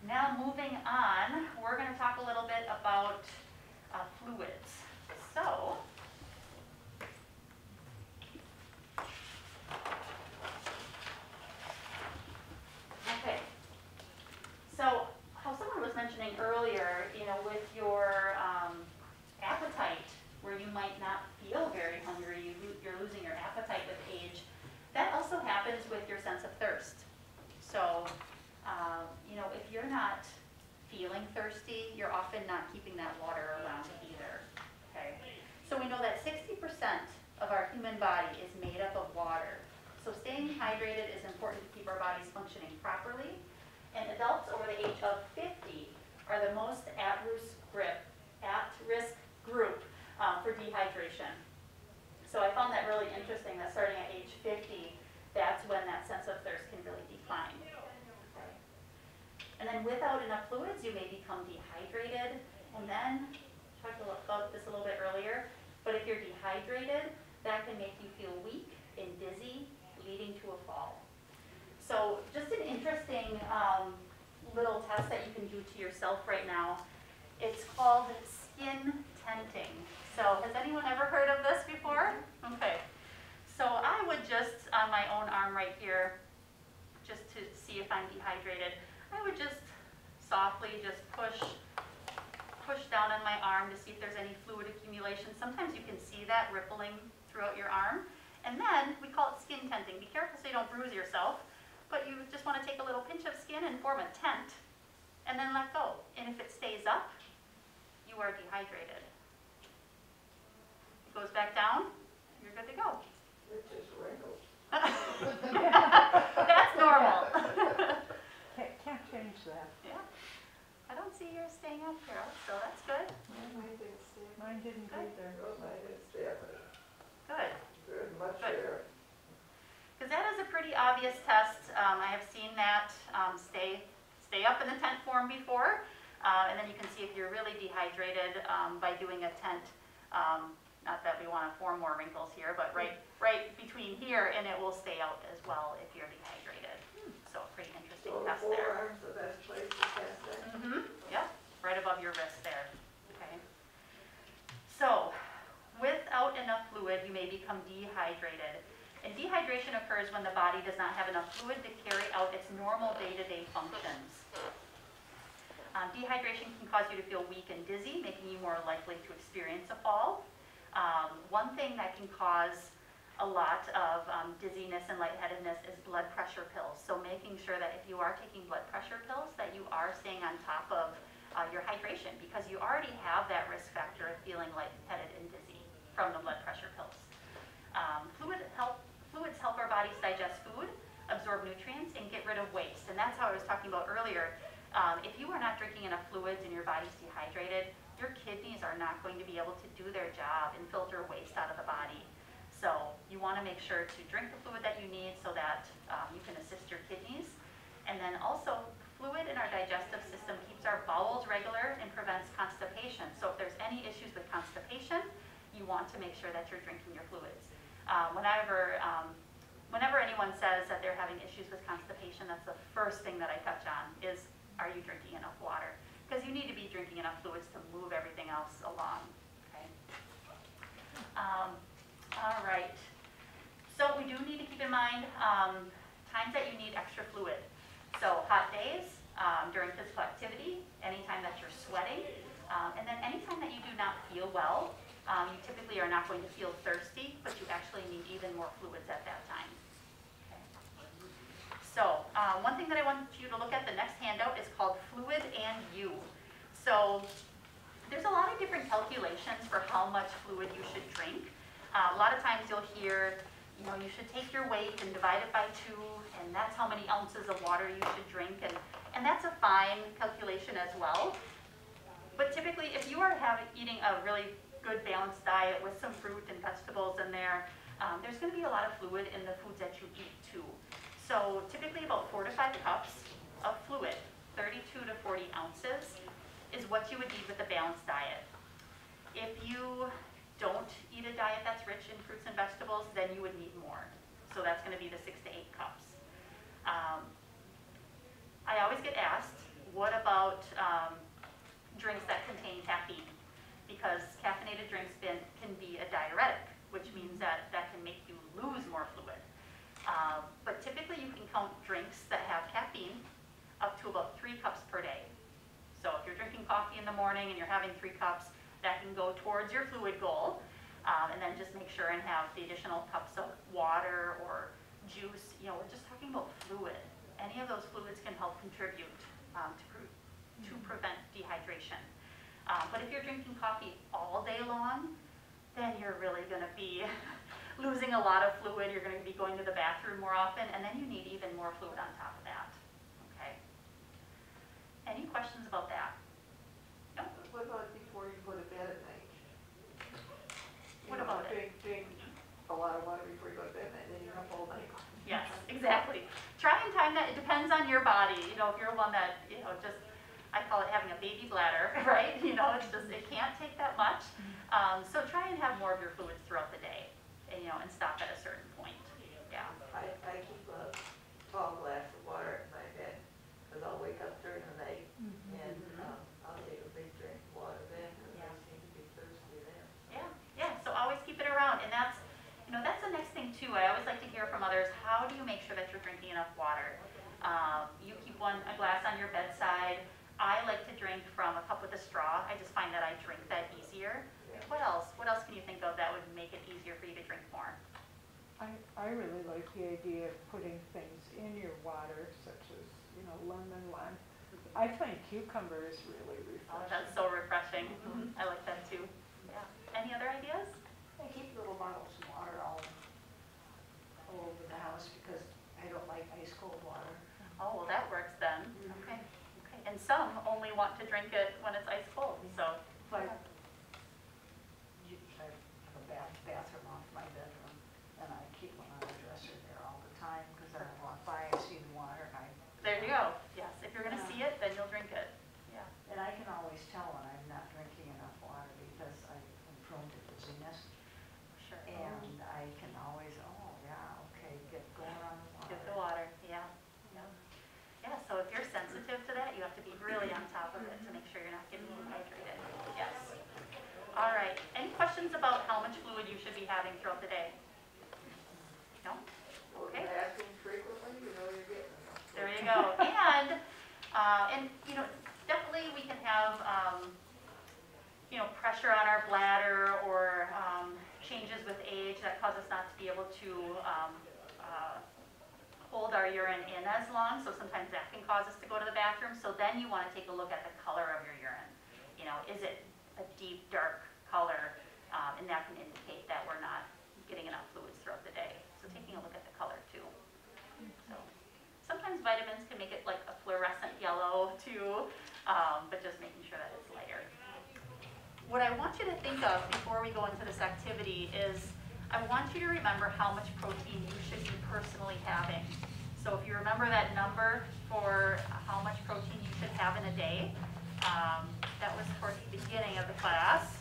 now moving on, we're going to talk a little bit about fluids. So okay. So how someone was mentioning earlier, with your appetite, where you might not feel very hungry, you're losing your appetite with age. That also happens with your sense of thirst. So if you're not feeling thirsty, you're often not keeping that water around either, okay? So we know that 60% of our human body is made up of water. So staying hydrated is important to keep our bodies functioning properly. And adults over the age of 50 are the most at-risk group for dehydration. So I found that really interesting that starting at age 50, that's when that sense of thirst can really decline. And then without enough fluids, you may become dehydrated. And then, talked about this a little bit earlier, but if you're dehydrated, that can make you feel weak and dizzy, leading to a fall. interesting little test that you can do to yourself right now. It's called skin tenting. So has anyone ever heard of this before? Okay. So I would just, on my own arm right here, just to see if I'm dehydrated, I would just softly just push down on my arm to see if there's any fluid accumulation. Sometimes you can see that rippling throughout your arm. And then we call it skin tenting. Be careful so you don't bruise yourself, but you just want to take a little pinch of skin and form a tent, and then let go. And if it stays up, you are dehydrated. It goes back down, you're good to go. It's just wrinkles. That's normal. Can't change that. Yeah. I don't see yours staying up, Carol, so that's good. Mine didn't stick. Mine didn't Good. either. Well, mine is definitely Good. good, much Good. better. Because that is a pretty obvious test. I have seen that stay up in the tent form before. And then you can see if you're really dehydrated by doing a tent. Not that we want to form more wrinkles here, but right between here, and it will stay out as well if you're dehydrated. So pretty interesting So the test there. forearm's the best place to test that. Yep, right above your wrist there. Okay. So without enough fluid, you may become dehydrated. And dehydration occurs when the body does not have enough fluid to carry out its normal day-to-day functions. Dehydration can cause you to feel weak and dizzy, making you more likely to experience a fall. One thing that can cause a lot of dizziness and lightheadedness is blood pressure pills. So making sure that if you are taking blood pressure pills, that you are staying on top of your hydration, because you already have that risk factor of feeling lightheaded and dizzy from the blood pressure pills. Fluids help our bodies digest food, absorb nutrients, and get rid of waste. And that's how I was talking about earlier. If you are not drinking enough fluids and your body's dehydrated, your kidneys are not going to be able to do their job and filter waste out of the body. So you want to make sure to drink the fluid that you need so that you can assist your kidneys. And then also, fluid in our digestive system keeps our bowels regular and prevents constipation. So if there's any issues with constipation, you want to make sure that you're drinking your fluids. Whenever anyone says that they're having issues with constipation, that's the first thing that I touch on is, are you drinking enough water? Because you need to be drinking enough fluids to move everything else along. Okay. All right. So we do need to keep in mind times that you need extra fluid. So hot days, during physical activity, anytime that you're sweating, and then anytime that you do not feel well. You typically are not going to feel thirsty, but you actually need even more fluids at that time. Okay. So one thing that I want you to look at, the next handout, is called Fluid and You. So there's a lot of different calculations for how much fluid you should drink. A lot of times you'll hear, you should take your weight and divide it by 2, and that's how many ounces of water you should drink, and that's a fine calculation as well. But typically, if you are eating a really good balanced diet with some fruit and vegetables in there, there's going to be a lot of fluid in the foods that you eat too. So typically about 4 to 5 cups of fluid, 32 to 40 ounces, is what you would need with a balanced diet. If you don't eat a diet that's rich in fruits and vegetables, then you would need more. So that's going to be the 6 to 8 cups. I always get asked, what about drinks that contain caffeine? Because caffeinated drinks can be a diuretic, which means that can make you lose more fluid. But typically you can count drinks that have caffeine up to about 3 cups per day. So if you're drinking coffee in the morning and you're having 3 cups, that can go towards your fluid goal. And then just make sure and have the additional cups of water or juice. We're just talking about fluid. Any of those fluids can help contribute to prevent dehydration. But if you're drinking coffee all day long, then you're really going to be losing a lot of fluid. You're going to be going to the bathroom more often, and then you need even more fluid on top of that. Okay. Any questions about that? No? What about before you go to bed at night? What about it? Drink a lot of water before you go to bed at night, then you're up all night. Yes, exactly. Try and time that. It depends on your body. If you're one that, just, I call it having a baby bladder, right? It's just, it can't take that much. So try and have more of your fluids throughout the day, and stop at a certain point. Yeah. I keep a tall glass of water at my how do you make sure that you're drinking enough water? You keep a glass on your bedside. I like to drink from a cup with a straw. I just find that I drink that easier. What else? What else can you think of that would make it easier for you to drink more? I really like the idea of putting things in your water, such as, lemon, lime. I find cucumber is really refreshing. Oh, that's so refreshing. I like that too. Yeah. Any other ideas? I keep little bottles of water all over the house because I don't like ice cold water. Oh, well, that works then. Okay. Okay. And some only want to drink it when it's ice cold. So. But I have a bathroom off my bedroom, and I keep one on the dresser there all the time because I walk by, I see the water, and There you go. Yes. If you're going to see it, then you'll drink it. Yeah. and I can always tell when I'm not drinking enough water because I'm prone to dizziness, Sure. and I can always, get going on the water. Get the water. Yeah. Yeah. Yeah. So if you're sensitive to that, you have to be really on top of it to make sure you're not getting dehydrated. Yes. All right. Any questions about how much fluid you should be having throughout the day? No? Okay. Asking frequently, you're getting enough. There you go. And definitely we can have, pressure on our bladder or changes with age that cause us not to be able to hold our urine in as long. So sometimes that can cause us to go to the bathroom. So then you want to take a look at the color of your urine. Is it a deep, dark color? And that can indicate that we're not getting enough fluids throughout the day. So taking a look at the color too. So sometimes vitamins can make it like a fluorescent yellow too, but just making sure that it's lighter. What I want you to think of before we go into this activity is I want you to remember how much protein you should be personally having. So if you remember that number for how much protein you should have in a day, that was towards the beginning of the class.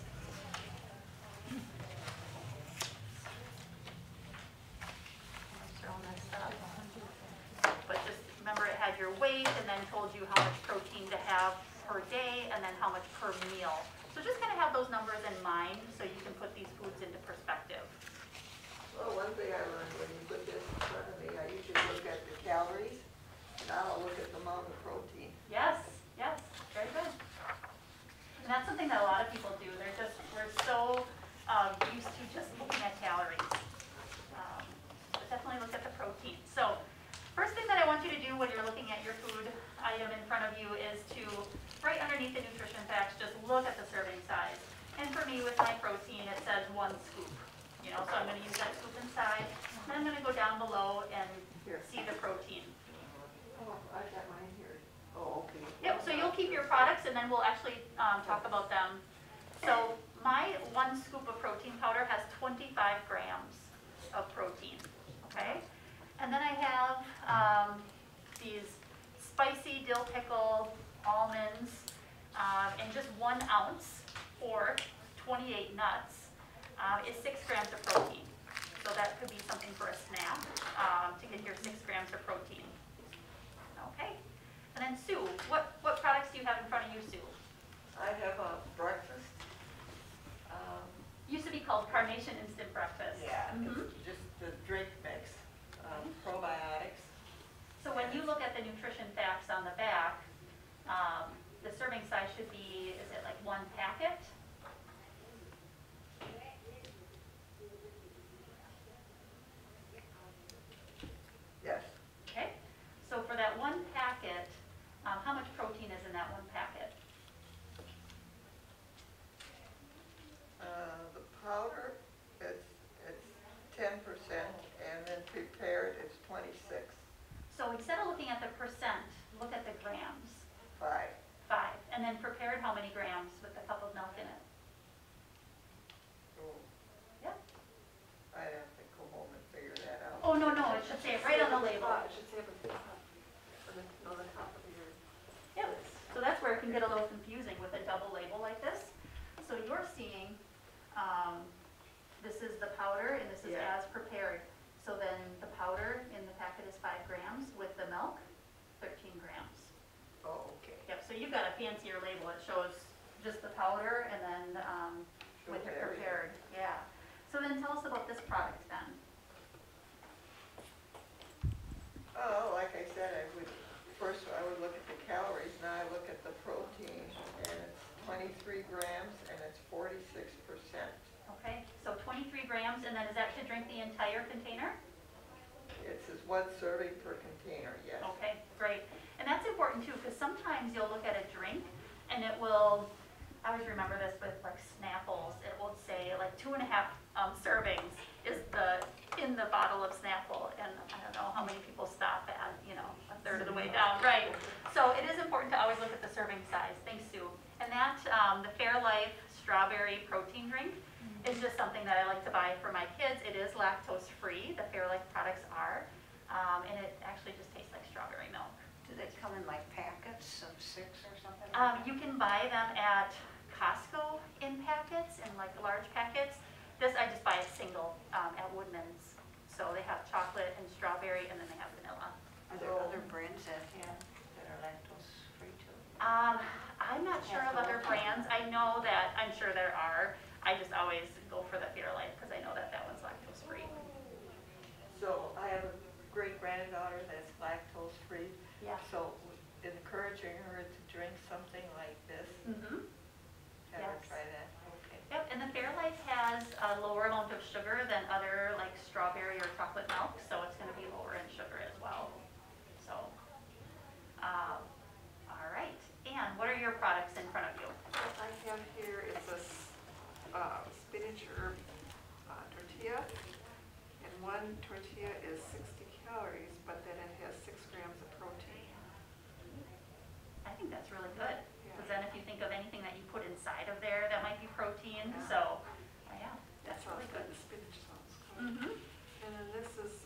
But just remember it had your weight and then told you how much protein to have per day and then how much per meal. So just kind of have those numbers in mind so you can put these foods into perspective. Well, one thing I learned when you put this in front of me, I usually look at the calories, and now I'll look at the amount of protein. Yes, yes, very good. And that's something that a lot of people do. We're so used to just looking at calories. But definitely look at the protein. So first thing that I want you to do when you're looking at your food item in front of you is to, right underneath the nutrition facts, just look at the serving size. And for me, with my protein, it says 1 scoop. So I'm going to use that scoop inside. And then I'm going to go down below and see the protein. Oh, I got mine here. Oh, okay. Yep, so you'll keep your products and then we'll actually talk about them. So my 1 scoop of protein powder has 25 grams of protein, okay? And then I have these spicy dill pickle almonds and just 1 ounce or 28 nuts is 6 grams of protein. So that could be something for a snack to get your 6 grams of protein. Okay. And then Sue, what products do you have in front of you, Sue? I have a breakfast. Used to be called Carnation Instant Breakfast. Yeah, it's just the drink mix, probiotics. So when you look at the nutrition facts on the back, the serving size should be, is it like 1 packet? Yes. Okay. So for that 1 packet, how much protein is in that 1 packet? The powder, it's 10%, and then prepared, it's 26. So instead of looking at the percent, look at the grams. 5. 5. And then prepared, how many grams with a cup of milk in it? Oh, Yep. I'd have to go home and figure that out. Oh, no, it should say it right on the label. It should say it on the top of your. Yep. So that's where it can get a little confusing with a double label like this. So you're seeing, this is the powder and this is Yeah. as prepared. So then the powder in the packet is 5 grams with the milk, 13 grams. Oh, okay. Yep, so you've got a fancier label. It shows just the powder and then with it Shows everything. prepared. Yeah. So then tell us about this product then. grams, and then is that to drink the entire container? It says 1 serving per container, yes. Okay, great. And that's important too, because sometimes you'll look at a drink and it will, I always remember this with like Snapples, it will say like 2.5 servings is in the bottle of Snapple, and I don't know how many people stop at, you know, a third of the way down, right? So it is important to always look at the serving size. Thanks, Sue. And that, the Fairlife strawberry protein drink is just something that I like to buy for my kids. It is lactose free, the Fairlife products are, and it actually just tastes like strawberry milk. Do they come in like packets of 6 or something? You can buy them at Costco in packets, in like large packets. This I just buy a single at Woodman's. So they have chocolate and strawberry, and then they have vanilla. Are there other brands that are lactose free too? I'm not sure of other brands. I know that, I'm sure there are. I just always go for the Fairlife because I know that that one's lactose free. So I have a great granddaughter that's lactose free. Yeah. So encouraging her to drink something like this, Mm-hmm. have her Yes. try that. Okay. Yep, and the Fairlife has a lower amount of sugar than other like strawberry or chocolate milk, so it's going to be lower in sugar as well. So, all right. And what are your products in front of you? What I have here is a spinach herb tortilla, and 1 tortilla is 60 calories, but then it has 6 grams of protein. I think that's really good. Yeah. Because then if you think of anything that you put inside of there, that might be protein. Yeah. So, yeah, That that's sounds really good. good. The spinach sounds good. Mm-hmm. And then this is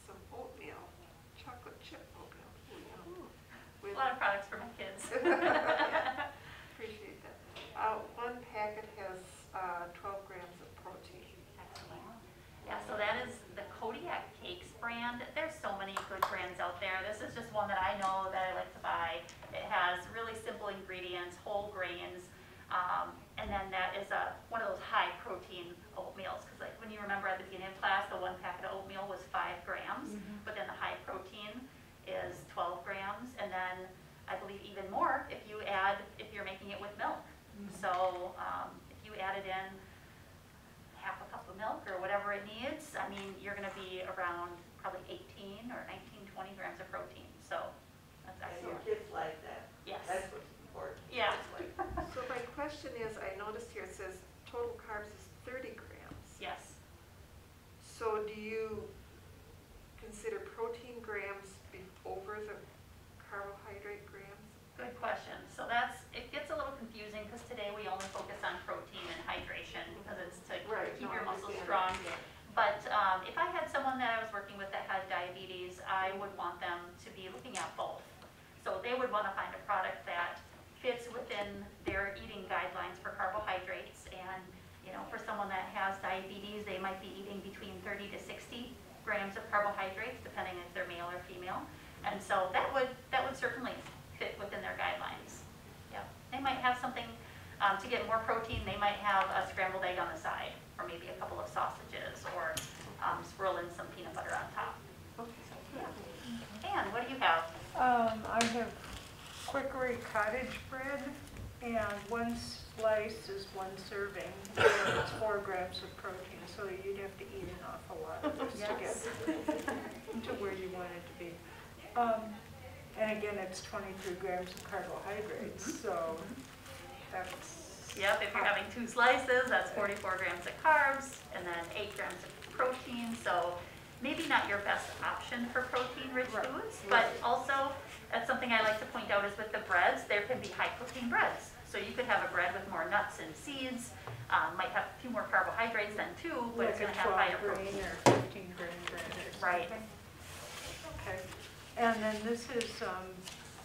some oatmeal, chocolate chip oatmeal. Ooh, A with lot of products for my kids. Appreciate that. 1 packet has 12 grams of protein. Excellent. Yeah, so that is the Kodiak Cakes brand. There's so many good brands out there. This is just one that I know that I like to buy. It has really simple ingredients, whole grains, and then that is one of those high protein oatmeals. Because like when you remember at the beginning of class, the 1 packet of oatmeal was 5 grams, but then the high protein is 12 grams, and then I believe even more if you're making it with milk. So if you added in half a cup of milk or whatever it needs, I mean, you're going to be around probably 18 or 19, 20 grams of protein. So that's And your excellent. kids like that. Yes. That's what's important. Yeah. So my question is, I noticed here it says total carbs is 30 grams. Yes. So do you consider protein grams over the carbohydrate grams? Good question. So it gets a little confusing because today we only focus on protein and hydration because it's to keep your muscles strong. But if I had someone that I was working with that had diabetes, I would want them to be looking at both. So they would want to find a product that fits within their eating guidelines for carbohydrates. And you know, for someone that has diabetes, they might be eating between 30 to 60 grams of carbohydrates, depending if they're male or female. And so that would certainly fit within their guidelines. Yeah, they might have something to get more protein. They might have a scrambled egg on the side, or maybe a couple of sausages, or swirl in some peanut butter on top. Okay. So, yeah. And what do you have? I have Quakery cottage bread, and 1 slice is 1 serving, and it's 4 grams of protein, so you'd have to eat an awful lot of this to get to where you want it to be. And again, it's 23 grams of carbohydrates, so that's... Yep, if you're having 2 slices, that's 44 grams of carbs, and then 8 grams of protein. So maybe not your best option for protein-rich foods, but also that's something I like to point out is with the breads, there can be high-protein breads. So you could have a bread with more nuts and seeds, might have a few more carbohydrates than 2, but it's going to have higher protein. Or 15 grain bread or something. Right. Okay. And then this is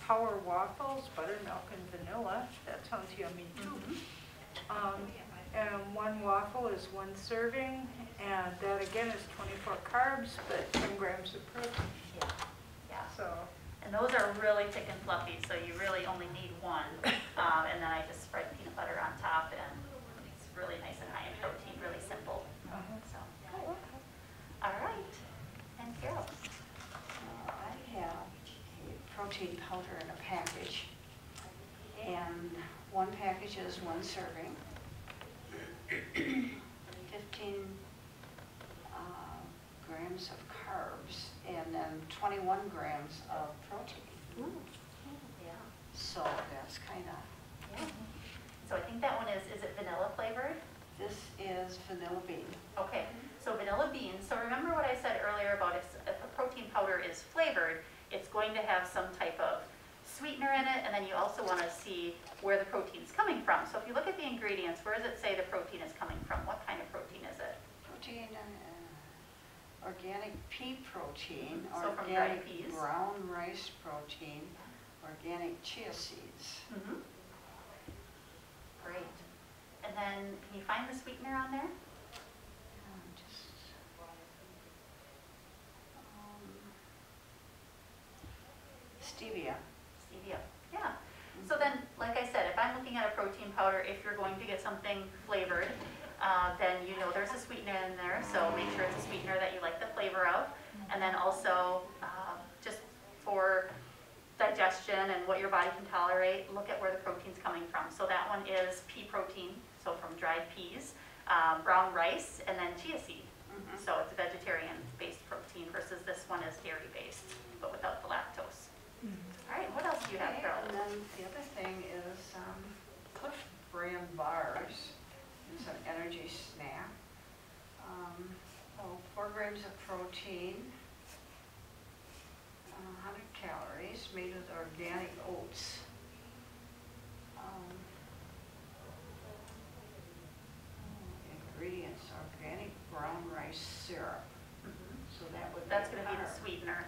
Power Waffles, buttermilk and vanilla. That sounds yummy too. And 1 waffle is 1 serving, and that again is 24 carbs, but 10 grams of protein. Yeah. Yeah. So, And those are really thick and fluffy, so you really only need 1. And then I just spread peanut butter on top, and it's really nice and high in protein, really simple. So, all right. And Carol? I have a protein powder in a package, and 1 package is 1 serving, 15 is vanilla bean. Okay, so vanilla beans. So remember what I said earlier about if a protein powder is flavored, it's going to have some type of sweetener in it, and then you also want to see where the protein's coming from. So if you look at the ingredients, where does it say the protein is coming from? What kind of protein is it? Protein, organic pea protein, So from dried organic peas. brown rice protein, organic chia seeds. Great. And then can you find the sweetener on there? Stevia. Stevia, yeah. So then, like I said, if I'm looking at a protein powder, if you're going to get something flavored, then you know there's a sweetener in there, so make sure it's a sweetener that you like the flavor of. And then also, just for digestion and what your body can tolerate, look at where the protein's coming from. So that one is pea protein, so from dried peas, brown rice, and then chia seed. So it's a vegetarian-based protein versus this one is dairy-based, but without the lactose. All right, what else do you have, Okay, Carol? and then the other thing is Cliff brand bars. It's an energy snack. 4 grams of protein, 100 calories, made with organic oats. Ingredients, organic brown rice syrup. So that would That's be going to be the carb. sweetener.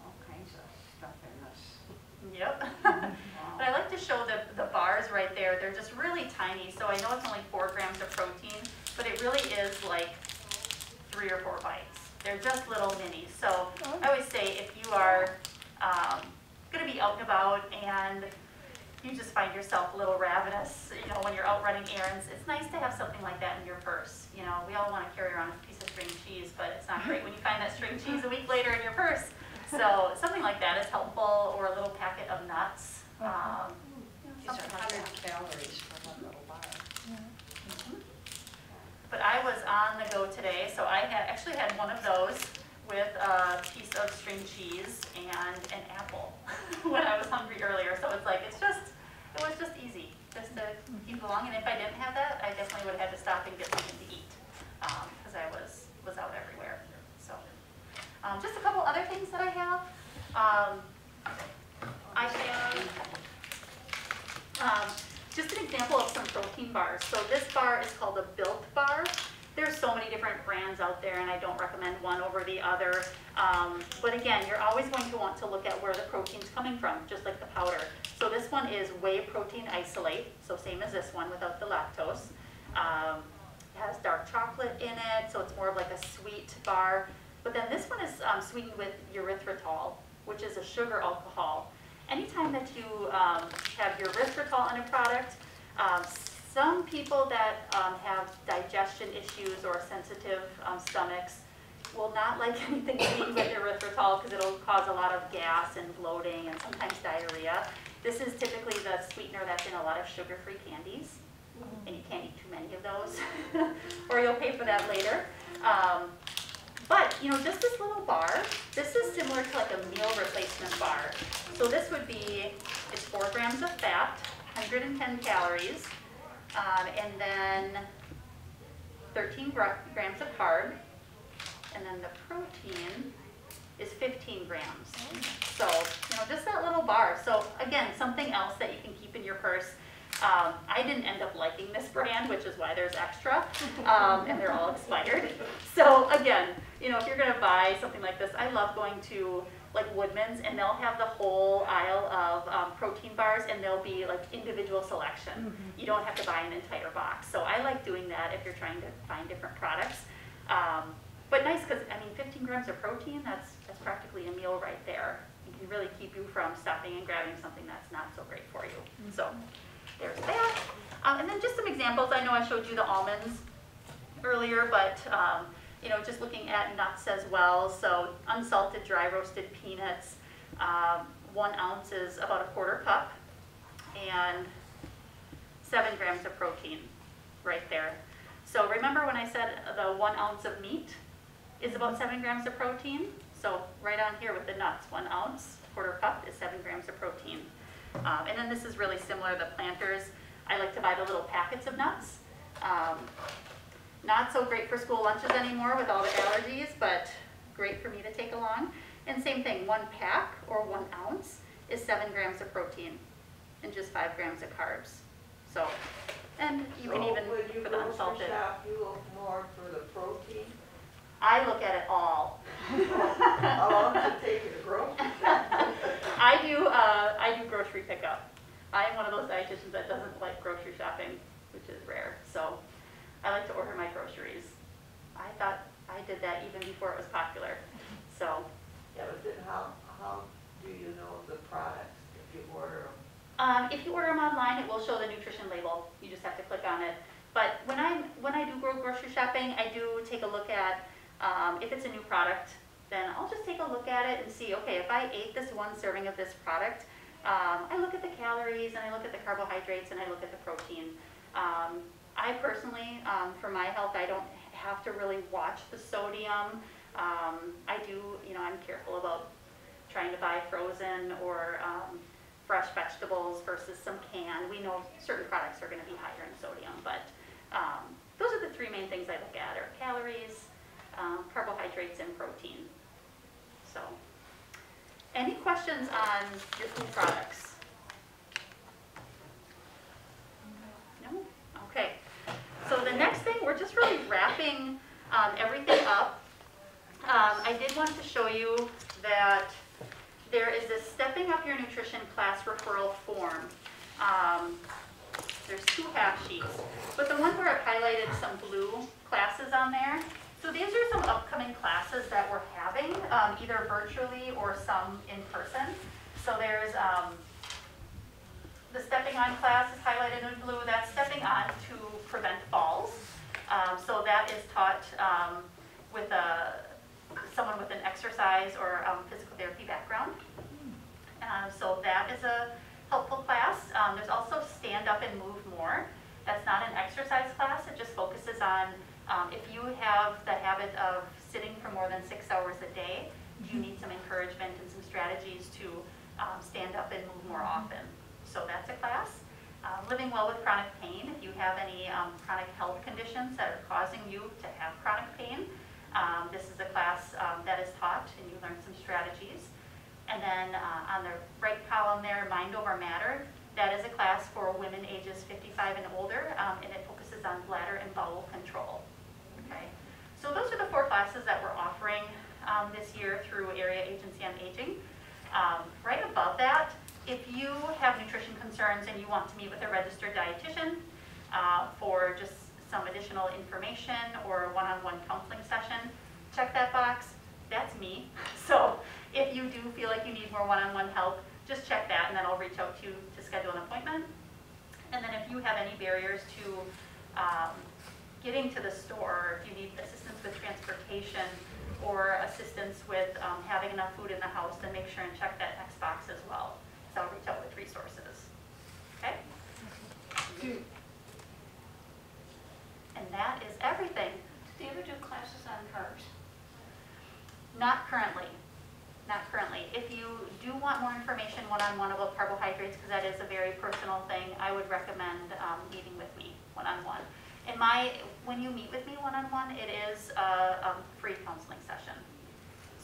All kinds of stuff in this. Yep. Wow. But I like to show the bars right there. They're just really tiny. So I know it's only 4 grams of protein, but it really is like 3 or 4 bites. They're just little minis. So I always say if you are going to be out and about and you just find yourself a little ravenous, you know, when you're out running errands, it's nice to have something like that in your purse. You know, we all want to carry around a piece of string cheese, but it's not great when you find that string cheese a week later in your purse. So something like that is helpful, or a little packet of nuts. These are Something like 100 that. calories for one little bar. But I was on the go today, so I actually had one of those with a piece of string cheese and an apple when I was hungry earlier. So it's like, it was just easy, just to keep along. And if I didn't have that, I definitely would have had to stop and get something to eat, because I was out everywhere. So just a couple other things that I have. I have just an example of some protein bars. So this bar is called a Built bar. There's so many different brands out there, and I don't recommend one over the other. But again, you're always going to want to look at where the protein's coming from, just like the powder. So this one is whey protein isolate, so same as this one without the lactose. It has dark chocolate in it, so it's more of like a sweet bar. But then this one is sweetened with erythritol, which is a sugar alcohol. Anytime that you have erythritol in a product, some people that have digestion issues or sensitive stomachs will not like anything sweetened with erythritol because it'll cause a lot of gas and bloating and sometimes diarrhea. This is typically the sweetener that's in a lot of sugar-free candies, and you can't eat too many of those, or you'll pay for that later. But, you know, just this little bar, this is similar to like a meal replacement bar. So this would be, it's 4 grams of fat, 110 calories, and then 13 grams of carb, and then the protein is 15 grams. So, you know, just that little bar. So again, something else that you can keep in your purse. I didn't end up liking this brand, which is why there's extra, and they're all expired. So again, you know, if you're gonna buy something like this, I love going to like Woodman's, and they'll have the whole aisle of protein bars, and they'll be like individual selection. You don't have to buy an entire box. So I like doing that if you're trying to find different products. But nice, because I mean, 15 grams of protein, that's practically a meal right there. It can really keep you from stopping and grabbing something that's not so great for you. So there's that. And then just some examples. I know I showed you the almonds earlier, but you know, just looking at nuts as well. So unsalted dry roasted peanuts, 1 ounce is about 1/4 cup, and 7 grams of protein right there. So remember when I said the 1 ounce of meat is about 7 grams of protein? So right on here with the nuts, 1 ounce, 1/4 cup is 7 grams of protein. And then this is really similar, the planters. I like to buy the little packets of nuts. Not so great for school lunches anymore with all the allergies, but great for me to take along. And same thing, 1 pack or 1 ounce is 7 grams of protein and just 5 grams of carbs. So, and you can even for the unsalted. Shop, you look more for the protein. I look at it all. How long does it take you to grocery shop? I do grocery pickup. I am one of those dietitians that doesn't like grocery shopping, which is rare. So I like to order my groceries. I thought I did that even before it was popular. So. Yeah, but then how do you know the products if you order them? If you order them online, it will show the nutrition label. You just have to click on it. But when I do go grocery shopping, I do take a look at, if it's a new product, then I'll just take a look at it and see, okay, if I ate this 1 serving of this product, I look at the calories and I look at the carbohydrates and I look at the protein. I personally, for my health, I don't have to really watch the sodium. I do, I'm careful about trying to buy frozen or fresh vegetables versus some canned. We know certain products are going to be higher in sodium, but those are the 3 main things I look at are calories, carbohydrates, and protein. So, any questions on your food products? No? Okay. So the next thing, we're just really wrapping everything up. I did want to show you that there is this Stepping Up Your Nutrition class referral form. There's 2 half sheets, but the one where I've highlighted some blue classes on there. So these are some upcoming classes that we're having, either virtually or some in person. So there's the Stepping On class is highlighted in blue. That's Stepping On to Prevent Falls. So that is taught with someone with an exercise or physical therapy background. So that is a helpful class. There's also Stand Up and Move More. That's not an exercise class. It just focuses on if you have the habit of sitting for more than 6 hours a day, you need some encouragement and some strategies to stand up and move more often. So that's a class. Living Well with Chronic Pain. If you have any chronic health conditions that are causing you to have chronic pain, this is a class that is taught and you learn some strategies. And then on the right column there, Mind Over Matter, that is a class for women ages 55 and older, and it focuses on bladder and bowel control. Okay, so those are the 4 classes that we're offering this year through Area Agency on Aging. Right above that, if you have nutrition concerns and you want to meet with a registered dietitian for just some additional information or a one-on-one counseling session, check that box. That's me. So if you do feel like you need more one-on-one help, just check that and then I'll reach out to you to schedule an appointment. And then if you have any barriers to getting to the store, if you need assistance with transportation or assistance with having enough food in the house, then make sure and check that next box as well. So I'll reach out with resources. Okay? And that is everything. Do you ever do classes on carbs? Not currently. Not currently. If you do want more information one-on-one about carbohydrates, because that is a very personal thing, I would recommend meeting with me one-on-one. When you meet with me one-on-one, it is a free counseling session.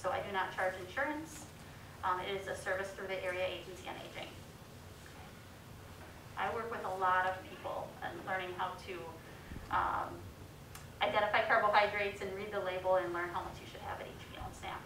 So I do not charge insurance. It is a service through the Area Agency on Aging. I work with a lot of people and learning how to identify carbohydrates and read the label and learn how much you should have at each meal and snack.